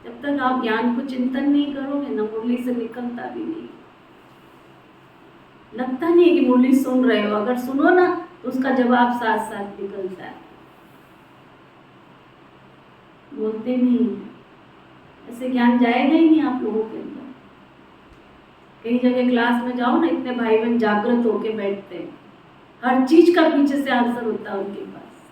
जब तक आप ज्ञान को चिंतन नहीं करोगे ना, मुरली से निकलता भी नहीं। लगता नहीं है कि मुरली सुन रहे हो, अगर सुनो ना तो उसका जवाब साथ साथ निकलता है। बोलते नहीं, ऐसे ज्ञान जाएगा ही नहीं आप लोगों के अंदर। कई जगह क्लास में जाओ ना, इतने भाई बहन जागृत होके बैठते हैं, हर चीज का पीछे से आंसर होता है उनके पास।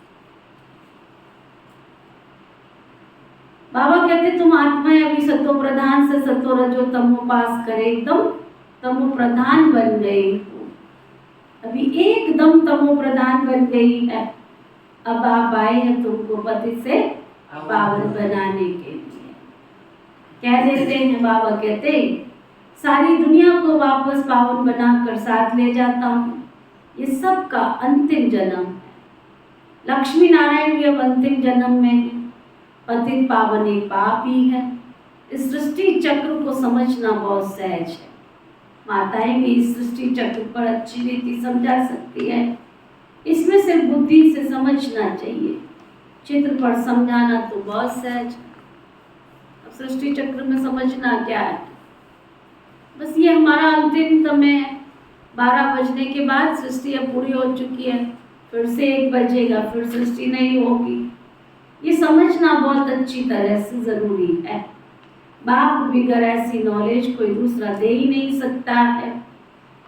बाबा कहते तुम आत्माएं अभी सतो प्रधान से सतो रजो तमो पास करे एकदम तमो प्रधान बन गई हो, अभी एकदम तमो प्रधान बन गई है। अब आप आए हैं तुमको पति से पावन बनाने के लिए। कह देते हैं बाबा कहते सारी दुनिया को वापस पावन बनाकर साथ ले जाता हूँ, ये सब का अंतिम जन्म है। लक्ष्मी नारायण भी अब अंतिम जन्म में है, पतित पावन एक पाप ही है। इस सृष्टि चक्र को समझना बहुत सहज है। माताएं भी इस सृष्टि चक्र पर अच्छी रीति समझा सकती है, इसमें सिर्फ बुद्धि से समझना चाहिए। चित्र पर समझाना तो बहुत सहज है। अब सृष्टि चक्र में समझना क्या है, बस ये हमारा अंतिम समय है। 12 बजने के बाद सृष्टि अब पूरी हो चुकी है, फिर से 1 बजेगा, फिर सृष्टि नहीं होगी। ये समझना बहुत अच्छी तरह से जरूरी है। बाप बिगर ऐसी नॉलेज कोई दूसरा दे ही नहीं सकता है।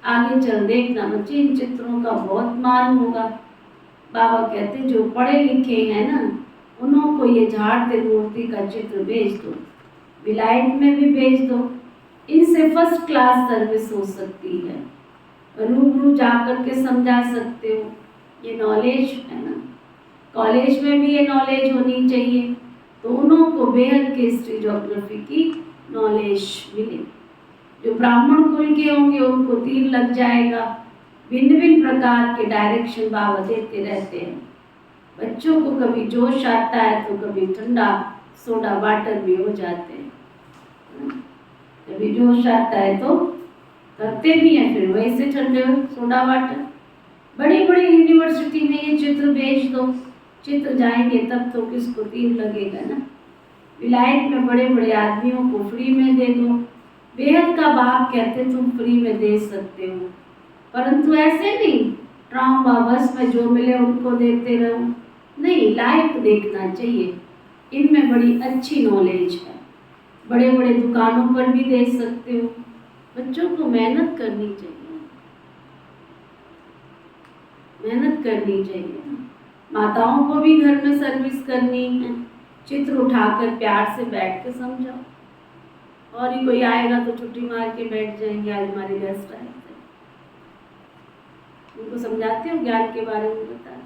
आगे चल देखना बच्चे, इन चित्रों का बहुत मान होगा। बाबा कहते जो पढ़े लिखे हैं ना, उन्हों को ये झाड़ मूर्ति का चित्र भेज दो, विलायत में भी भेज दो, इनसे फर्स्ट क्लास सर्विस हो सकती है। रूबरू जाकर के समझा सकते हो, ये नॉलेज है ना। कॉलेज में भी ये नॉलेज होनी चाहिए, तो उन्हों को बेहद के हिस्ट्री ज्योग्राफी की नॉलेज मिले। जो ब्राह्मण कुल के होंगे उनको तीर लग जाएगा। भिन्न भिन्न प्रकार के डायरेक्शन बाबा देते रहते हैं। बच्चों को कभी जोश आता है तो कभी ठंडा सोडा वाटर भी हो जाते हैं। कभी जोश आता है तो करते भी हैं, फिर वही से ठंडे सोडा वाटर। बड़ी बड़ी यूनिवर्सिटी में ये चित्र भेज दो, चित्र जाएंगे तब तो किसको तीर लगेगा ना। विलायत में बड़े बड़े आदमियों को फ्री में दे दो। बेहद का बाप कहते तुम फ्री में दे सकते हो, परंतु ऐसे नहीं ट्राम बस में जो मिले उनको देते रहो, नहीं, लाइफ देखना चाहिए। इनमें बड़ी अच्छी नॉलेज है। बड़े बड़े दुकानों पर भी दे सकते हो। बच्चों को मेहनत करनी चाहिए, मेहनत करनी चाहिए। माताओं को भी घर में सर्विस करनी है। चित्र उठाकर प्यार से बैठ के समझाओ। और ही कोई आएगा तो छुट्टी मार के बैठ जाएंगे, आज हमारे गेस्ट आए थे, उनको समझाते हो, ज्ञान के बारे में बताते हो।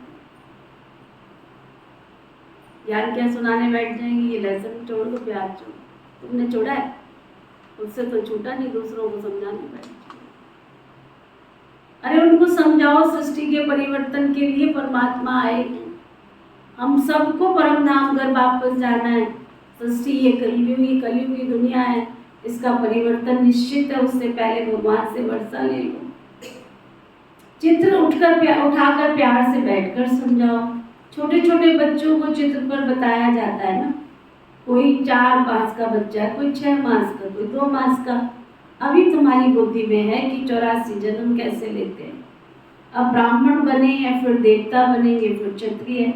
ज्ञान क्या सुनाने बैठ जाएंगे, ये लेसन छोड़ दो, प्यार छोड़। तुमने छोड़ा है, उससे तो छूटा नहीं, दूसरों को समझाने बैठ जाओ। अरे उनको समझाओ, सृष्टि के परिवर्तन के लिए परमात्मा आए हैं। हम सबको परम धाम घर वापस जाना है। सृष्टि ये कलयुगी दुनिया है, इसका परिवर्तन निश्चित है। उससे पहले भगवान से वर्षा ले लो। चित्र उठाकर प्यार से बैठकर समझाओ। छोटे छोटे बच्चों को चित्र पर बताया जाता है ना। कोई 4 मास का बच्चा है, कोई 6 मास का, कोई 2 मास का। अभी तुम्हारी बुद्धि में है कि 84 जन्म कैसे लेते हैं। अब ब्राह्मण बने हैं, फिर देवता बनेंगे, फिर क्षत्रिय।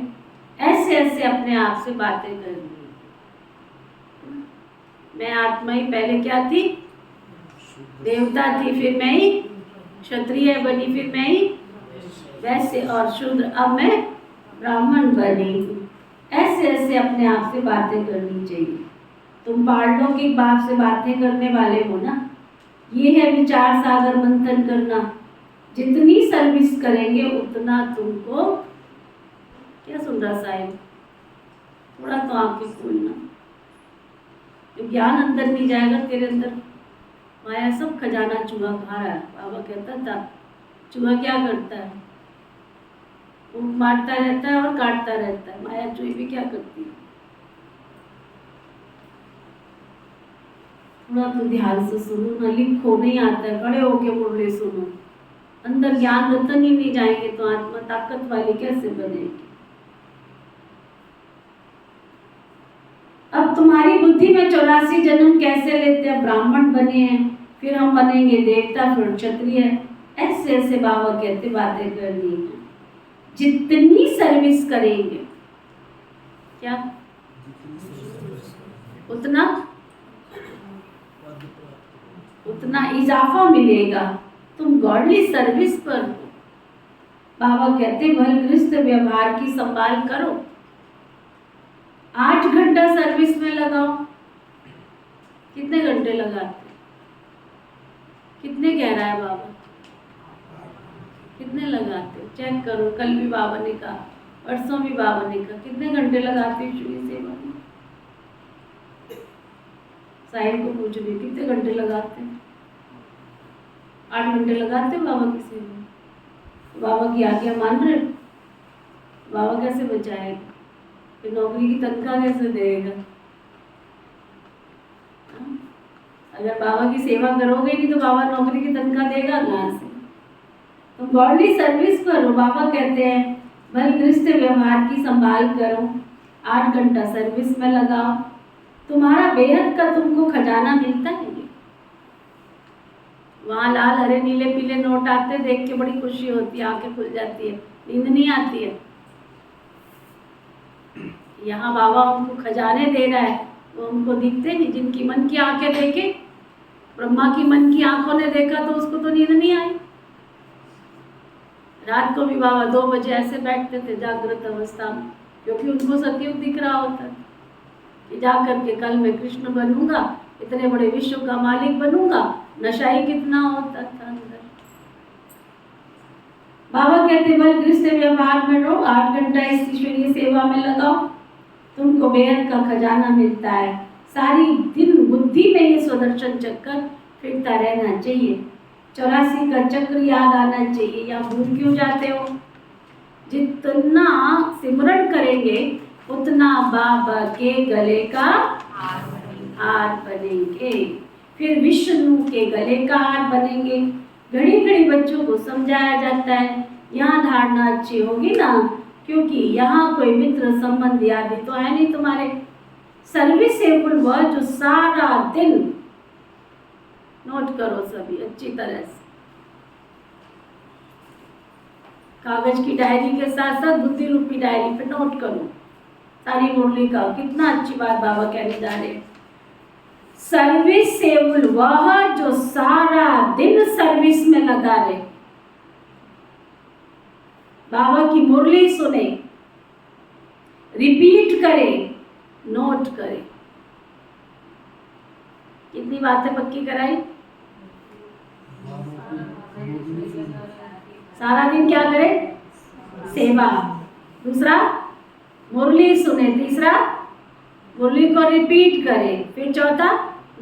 ऐसे ऐसे अपने आप से बातें करनी। मैं आत्मा ही पहले क्या थी, देवता थी, फिर मैं ही क्षत्रिय बनी, फिर मैं ही वैसे और शूद्र, अब मैं ब्राह्मण बनी। ऐसे ऐसे अपने आप से बातें करनी चाहिए। तुम पारलौकिक बाप से बातें करने वाले हो ना। ये है विचार सागर मंथन करना। जितनी सर्विस करेंगे उतना तुमको, क्या सुन रहा साहिब, थोड़ा तो आंखें खोलना। जो ज्ञान अंदर नहीं जाएगा तेरे अंदर, माया सब खजाना चूहा खा रहा है। बाबा कहता था चूहा क्या करता है, वो मारता रहता है और काटता रहता है। माया चूही भी क्या करती है। थोड़ा तो ध्यान से सुनो ना, लिखो, नहीं आता है खड़े होके मुरली सुनो। अंदर ज्ञान रतन ही नहीं जाएंगे तो आत्मा ताकत वाली कैसे बनेगी। अब तुम्हारी बुद्धि में 84 जन्म कैसे लेते हैं। ब्राह्मण बने हैं, फिर हम बनेंगे देवता, फिर क्षत्रिय। ऐसे ऐसे बाबा कहते बातें करनी है। जितनी सर्विस करेंगे, क्या उतना इजाफा मिलेगा। तुम गॉडली सर्विस पर हो। बाबा कहते भल गृहस्थ व्यवहार की संभाल करो। 8 घंटा सर्विस में लगाओ। कितने घंटे लगाते? कितने कह रहा है बाबा? कितने लगाते? चेक करो। कल भी बाबा ने कहा, परसों भी बाबा ने कहा, कितने घंटे लगाते ईश्वरीय सेवा में? साहिल को पूछ रही, कितने घंटे लगाते? 8 घंटे लगाते बाबा की सेवा में? बाबा की आज्ञा मान रहे? बाबा कैसे बचाएगा? फिर नौकरी की तनख्वाह कैसे देगा? अगर बाबा की सेवा करोगे नहीं तो बाबा नौकरी की तनख्वाह देगा कहाँ से? तो गॉडली सर्विस करो। बाबा कहते हैं बल गृहस्थ व्यवहार की संभाल करो, 8 घंटा सर्विस में लगाओ, तुम्हारा बेहद का तुमको खजाना मिलता है। वहाँ लाल हरे नीले पीले नोट आते देख के बड़ी खुशी होती है, आंखें खुल जाती है, नींद नहीं आती है। यहाँ बाबा उनको खजाने दे रहा है, वो उनको दिखते नहीं। जिनकी मन की आंखें देखे, ब्रह्मा की मन की आंखों ने देखा तो उसको तो नींद नहीं आई। रात को भी बाबा 2 बजे ऐसे बैठते थे जागृत अवस्था में, क्योंकि उनको सतयुग दिख रहा होता कि जा करके कल मैं कृष्ण बनूंगा, इतने बड़े विश्व का मालिक बनूंगा। नशा ही कितना होता था अंदर। बाबा कहते बल गृहस्थ व्यवहार में रहो, 8 घंटा इस ईश्वरीय सेवा में लगाओ, तुमको बेहद का खजाना मिलता है। सारी दिन बुद्धि में ये स्वदर्शन चक्कर फिरता रहना चाहिए। 84 का चक्र याद आना चाहिए। या भूल क्यों जाते हो? जितना सिमरन करेंगे उतना बाबा के गले का हार बनेंगे, फिर विष्णु के गले का हार बनेंगे। घड़ी घड़ी बच्चों को समझाया जाता है, यहाँ धारणा अच्छी होगी ना, क्योंकि यहाँ कोई मित्र संबंधी आदि तो है नहीं तुम्हारे। सर्विसेबल वह जो सारा दिन, नोट करो सभी अच्छी तरह से, कागज की डायरी के साथ साथ बुद्धि रूपी डायरी पे नोट करो सारी मुरली का। कितना अच्छी बात बाबा कहने जा रहे हैं। सर्विसेबल वह जो सारा दिन सर्विस में लगा रहे, बाबा की मुरली सुने, रिपीट करे, नोट करे। कितनी बातें पक्की कराई? सारा दिन क्या करे? सेवा। दूसरा मुरली सुने। तीसरा मुरली को रिपीट करे। फिर चौथा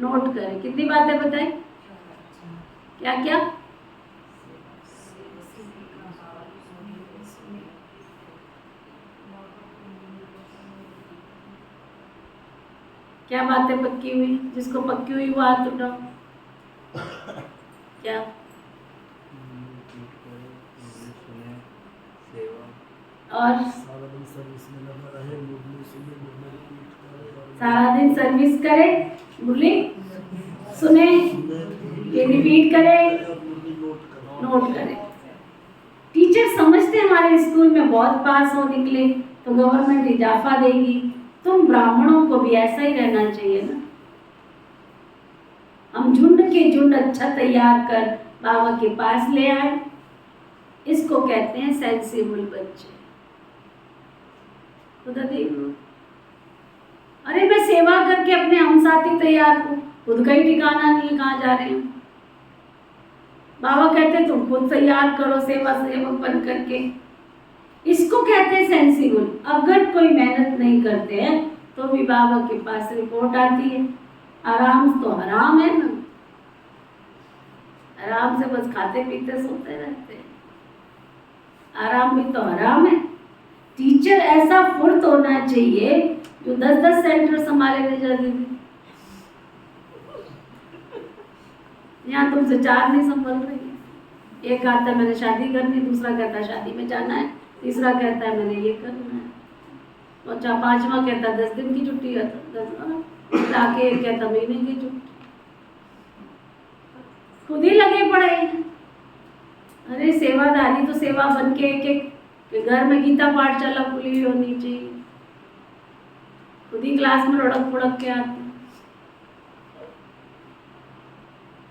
नोट करे। कितनी बातें बताई? क्या क्या? क्या बातें पक्की हुई? जिसको पक्की हुई वो हाथ उठाओ। क्या? और सारा दिन सर्विस करे, मुरली सुने, ये रिपीट करे, नोट करे। टीचर समझते हैं हमारे स्कूल में बहुत पास हो निकले तो गवर्नमेंट इजाफा देगी। तुम ब्राह्मणों को भी ऐसा ही रहना चाहिए ना। हम झुंड के झुंड अच्छा तैयार कर बाबा के पास ले आए। इसको कहते हैं सेंसिबल बच्चे। खुदा देखो, अरे मैं सेवा करके अपने हम साथी तैयार हूँ, खुद का ही ठिकाना नहीं, कहाँ जा रहे हैं। बाबा कहते तुम खुद तैयार करो सेवा सेवक बन करके। इसको कहते हैं सेंसिबल। अगर कोई मेहनत नहीं करते हैं तो भी बाबा के पास रिपोर्ट आती है। आराम तो हराम है ना, आराम से बस खाते पीते सोते रहते हैं, आराम भी तो हराम है। टीचर ऐसा फुर्त होना चाहिए जो 10-10 सेंटर संभाले ले जाते थे। यहाँ तुमसे 4 नहीं संभल रही। एक कहता है मैंने शादी करनी, दूसरा कहता है शादी में जाना है, तीसरा कहता है मैंने ये करना है, और 5वां कहता है 10 दिन की छुट्टी है, 10 आके एक कहता महीने की छुट्टी। खुद ही लगे पड़े हैं। अरे सेवादारी तो सेवा बन के एक घर में गीता पाठशाला खुली हुई होनी चाहिए। खुद ही क्लास में लुढ़क पुढ़क के आते।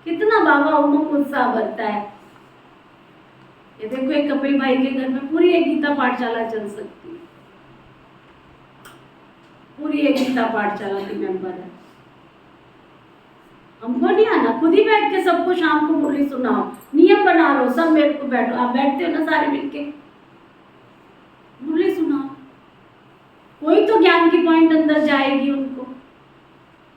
कितना बाबा उमंग उत्साह बढ़ता है। ये देखो एक कपिल भाई के घर में पूरी एक गीता पाठशाला चल सकती है, पूरी भी एक गीता पाठशाला की मेंबर है। हमको नहीं आना, खुद ही बैठ के सबको शाम को मुरली सुनाओ, नियम बना लो, सब मेरे को बैठो, आप बैठते हो ना सारे मिलके, मुरली सुनाओ। कोई तो ज्ञान की पॉइंट अंदर जाएगी उनको,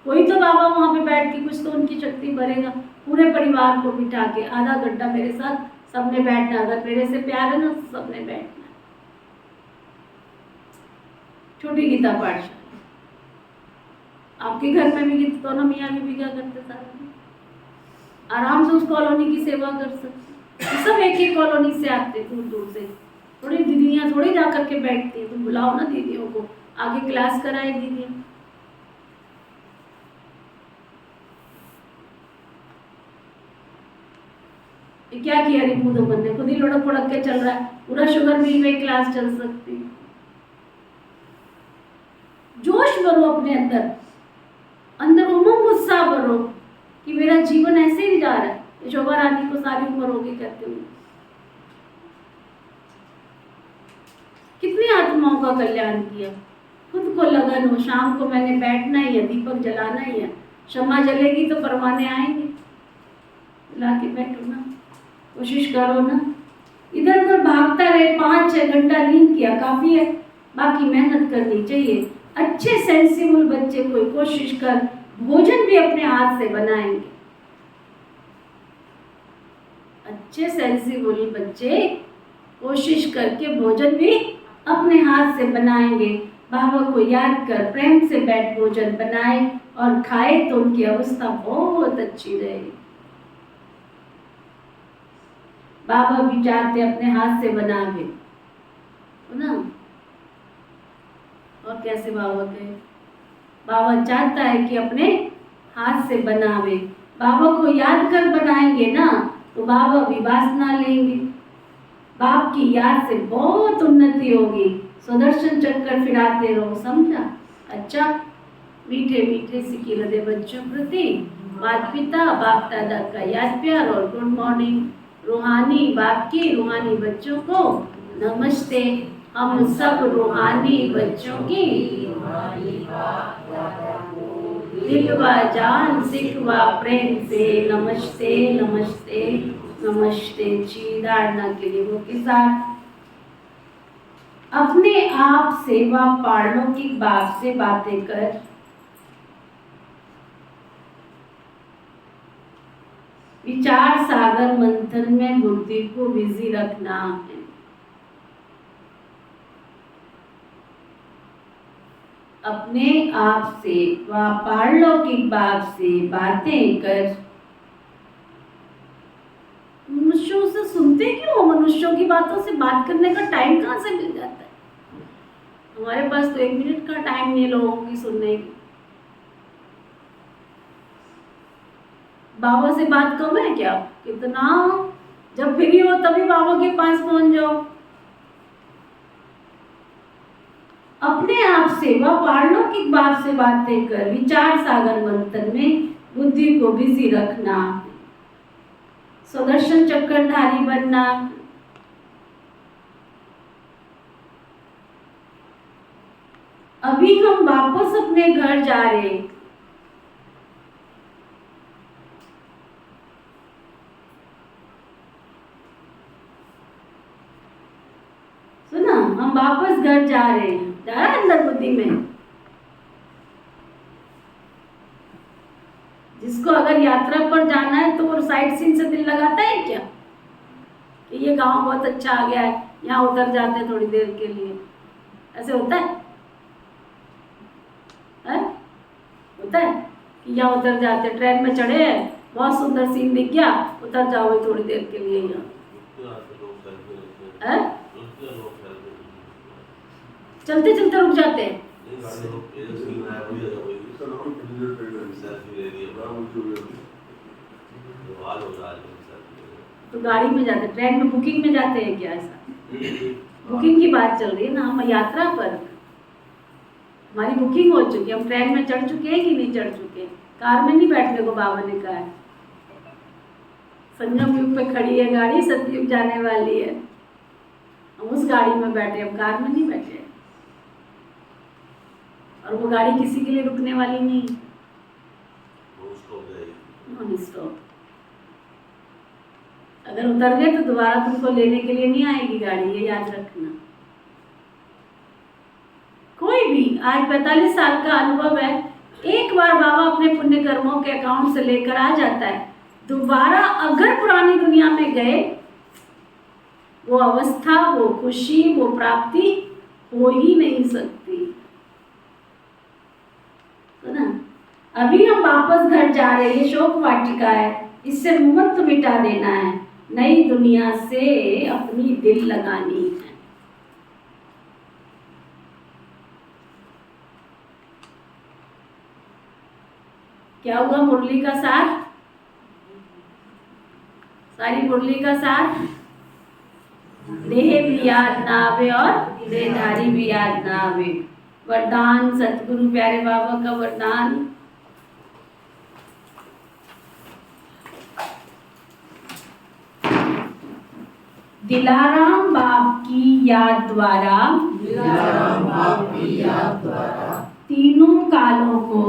कोई तो बाबा वहां पे बैठ के कुछ तो उनकी शक्ति भरेगा। पूरे परिवार को बिठा के आधा घंटा मेरे साथ सबने बैठना, अगर मेरे से प्यार है ना तो सबने बैठना। छोटी गीता पाठशाला, आपके घर में भी दोनों मियाँ भी क्या करते, सारे आराम से उस कॉलोनी की सेवा कर सकते। सब एक ही कॉलोनी से आते, दूर दूर से, थोड़ी दीदियाँ थोड़ी जा करके बैठती है। तुम बुलाओ ना दीदियों को, आगे क्लास कराए दीदियाँ। क्या किया रिपुदमन ने, खुद ही लुढ़क पुढ़क के चल रहा है, पूरा शुगर मिल में क्लास चल सकती। जोश भरो अपने अंदर, अंदर उमंग उत्साह भरो कि मेरा जीवन ऐसे ही जा रहा है। शोभा रानी को सारी उम्र होगी कहते हुए, कितनी आत्माओं का कल्याण किया। खुद को लगन हो, शाम को मैंने बैठना ही है, दीपक जलाना ही है, क्षमा जलेगी तो परवाने आएंगे, ला के बैठो ना, कोशिश करो ना। इधर उधर भागता रहे, 5-6 घंटा नींद किया काफी है, बाकी मेहनत करनी चाहिए। अच्छे सेंसिबल बच्चे कोई कोशिश कर भोजन भी अपने हाथ से बनाएंगे, अच्छे सेंसिबल बच्चे कोशिश करके भोजन भी अपने हाथ से बनाएंगे। बाबा को याद कर प्रेम से बैठ भोजन बनाए और खाए तो उनकी अवस्था बहुत अच्छी रहेगी। बाबा भी चाहते अपने हाथ से बनावे, हो ना। और कैसे बाबा कहे, बाबा चाहता है कि अपने हाथ से बनावे। बाबा को याद कर बनाएंगे ना तो बाबा भी वासना लेंगे, बाप की याद से बहुत उन्नति होगी। सुदर्शन चक्कर फिराते रहो, समझा। अच्छा, मीठे मीठे सिके हृदय बच्चों प्रति माता पिता बाप दादा का याद प्यार और गुड मॉर्निंग। रूहानी बाप की रूहानी बच्चों को नमस्ते। हम सब रूहानी बच्चों की दिल व जान सिख व प्रेम से नमस्ते नमस्ते नमस्ते जी। धारणा के लिए वो के साथ अपने आप सेवा पारलौकिक बाप से बातें कर विचार सागर मंथन में बुद्धि को बिजी रखना है। अपने आप से व पारलौकिक बाप से बातें कर। मनुष्यों से सुनते क्यों हो? मनुष्यों की बातों से बात करने का टाइम कहाँ से मिल जाता है? हमारे पास तो 1 मिनट का टाइम नहीं लोगों की सुनने की। बाबा से बात कम है क्या? कितना, जब फ्री हो तभी बाबा के पास पहुंच जाओ। अपने आप से व पारलौकिक बाप से बातें कर विचार सागर मंथन में बुद्धि को बिजी रखना। सुदर्शन चक्रधारी बनना। अभी हम वापस अपने घर जा रहे हैं। सुना, हम वापस घर जा रहे हैं, जा रहा है अंदर बुद्धि में। जिसको अगर यात्रा पर जाना है तो वो साइट सीन से दिल लगाता है क्या कि ये गांव बहुत अच्छा आ गया है, यहाँ उतर जाते हैं थोड़ी देर के लिए? ऐसे होता है? होता है कि यहाँ उतर जाते, ट्रेन में चढ़े हैं, बहुत सुंदर सीन दिख गया, उतर जाओगे थोड़ी देर के लिए यहाँ। चलते चलते रुक जाते हैं। तो गाड़ी में जाते, ट्रेन में बुकिंग में जाते हैं क्या? ऐसा बुकिंग की बात चल रही है ना। हम यात्रा पर, हमारी बुकिंग हो चुकी है, हम ट्रेन में चढ़ चुके हैं कि नहीं चढ़ चुके? कार में नहीं बैठने को बाबा ने कहा है। संगम युग पे खड़ी है गाड़ी, सतयुग जाने वाली है, हम उस गाड़ी में बैठे, हम कार में नहीं बैठे। और वो गाड़ी किसी के लिए रुकने वाली नहीं, वो उसको गई। Non stop. अगर उतर गए तो दोबारा तुमको लेने के लिए नहीं आएगी गाड़ी, ये याद रखना। कोई भी आज 45 साल का अनुभव है, एक बार बाबा अपने पुण्य कर्मों के अकाउंट से लेकर आ जाता है, दोबारा अगर पुरानी दुनिया में गए, वो अवस्था, वो खुशी, वो प्राप्ति हो ही नहीं सकती, है ना। अभी हम वापस घर जा रहे हैं, शोक वाटिका है, इससे मत मिटा देना है, नई दुनिया से अपनी दिल लगानी है। क्या हुआ मुरली का सार? सारी मुरली का सार, देह भी याद ना आवे और देहधारी भी याद ना आवे। वरदान सतगुरु प्यारे बाबा का वरदान, दिलाराम बाप की याद द्वारा, दिलाराम बाप की याद द्वारा तीनों कालों को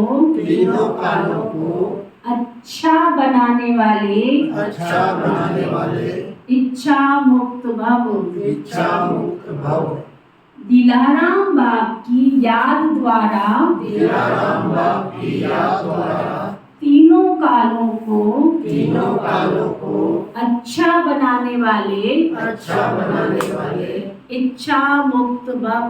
अच्छा बनाने वाले, इच्छा मुक्त भव। दिलाराम बाप की याद द्वारा तीनों कालों को अच्छा बनाने वाले, इच्छा मुक्त भव।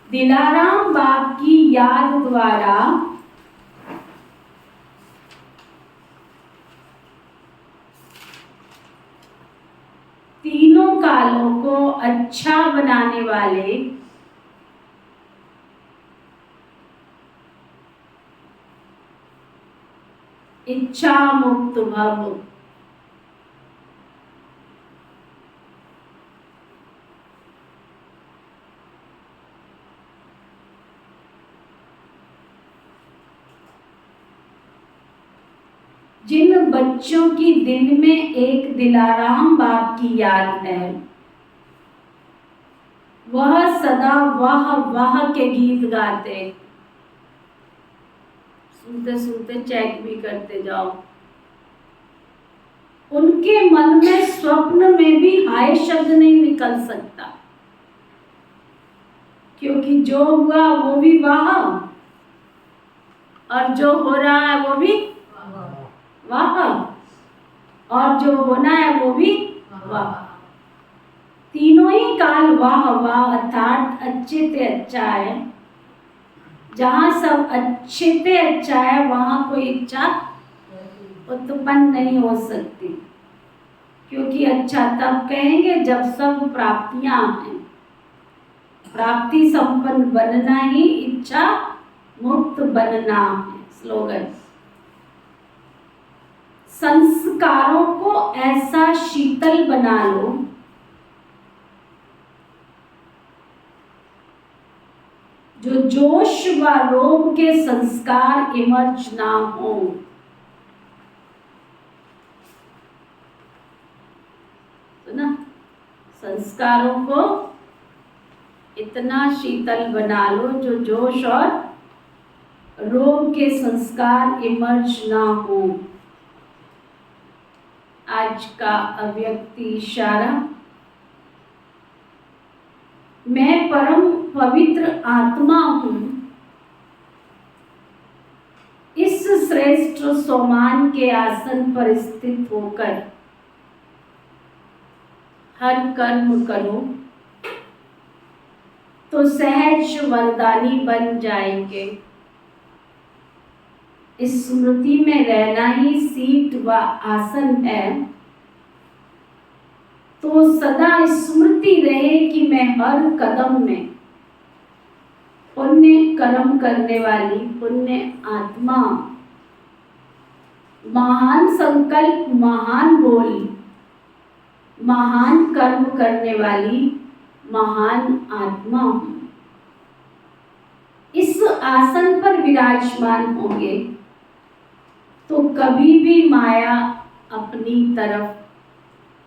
दिलाराम बाप की याद द्वारा तीनों कालों को अच्छा बनाने वाले, इच्छा मुक्त भव। जिन बच्चों की दिल में एक दिलाराम बाप की याद है, वह सदा वाह वाह के गीत गाते, सुनते सुनते चेक भी करते जाओ। उनके मन में स्वप्न में भी हाय शब्द नहीं निकल सकता, क्योंकि जो हुआ वो भी वाह और जो हो रहा है वो भी वाह और जो होना है वो भी वाह। तीनों ही काल वाह वाह अर्थात अच्छे से अच्छा है। जहाँ सब अच्छे से अच्छा है वहाँ कोई इच्छा उत्पन्न नहीं हो सकती, क्योंकि अच्छा तब कहेंगे जब सब प्राप्तियां हैं। प्राप्ति संपन्न बनना ही इच्छा मुक्त बनना है स्लोगन। संस्कारों को ऐसा शीतल बना लो जो जोश व रोम के संस्कार इमर्ज ना हो। तो ना, संस्कारों को इतना शीतल बना लो जो जोश और रोम के संस्कार इमर्ज ना हो। आज का अव्यक्ति इशारा, मैं परम पवित्र आत्मा हूँ। इस श्रेष्ठ सोमान के आसन पर स्थित होकर हर कर्म करो तो सहज वरदानी बन जाएंगे। इस स्मृति में रहना ही सीट व आसन है, तो सदा स्मृति रहे कि मैं हर कदम में पुण्य कर्म करने वाली पुण्य आत्मा, महान संकल्प, महान बोल, महान कर्म करने वाली महान आत्मा हूँ। इस आसन पर विराजमान होंगे तो कभी भी माया अपनी तरफ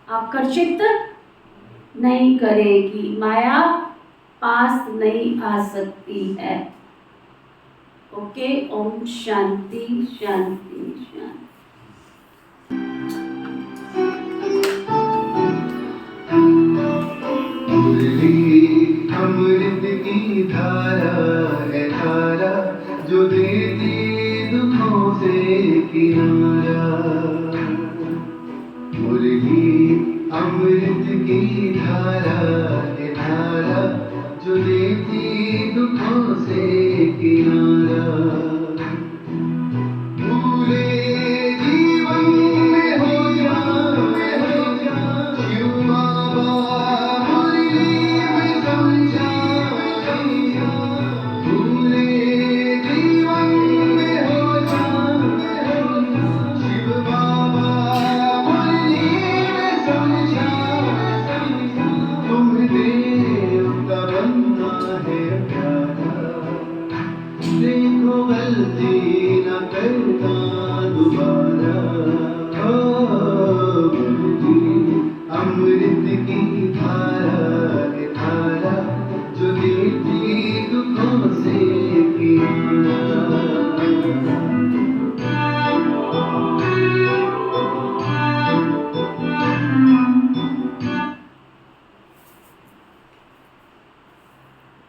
आकर्षित नहीं करेगी, माया पास नहीं आ सकती है। ओके, ओम शांति शांति शांति। अमृत की धारा है धारा जो देती दुखों से किनारा। मुरली अमृत की धारा है धारा जो देती दुखों से किनारा। पूरे जीवन में हो जा शिव बाबा मुरली में समझा। पूरे जीवन में हो जा शिव बाबा मुरली में समझा। तुम्हें देव का बनना है प्यारा, देखो गलती न करना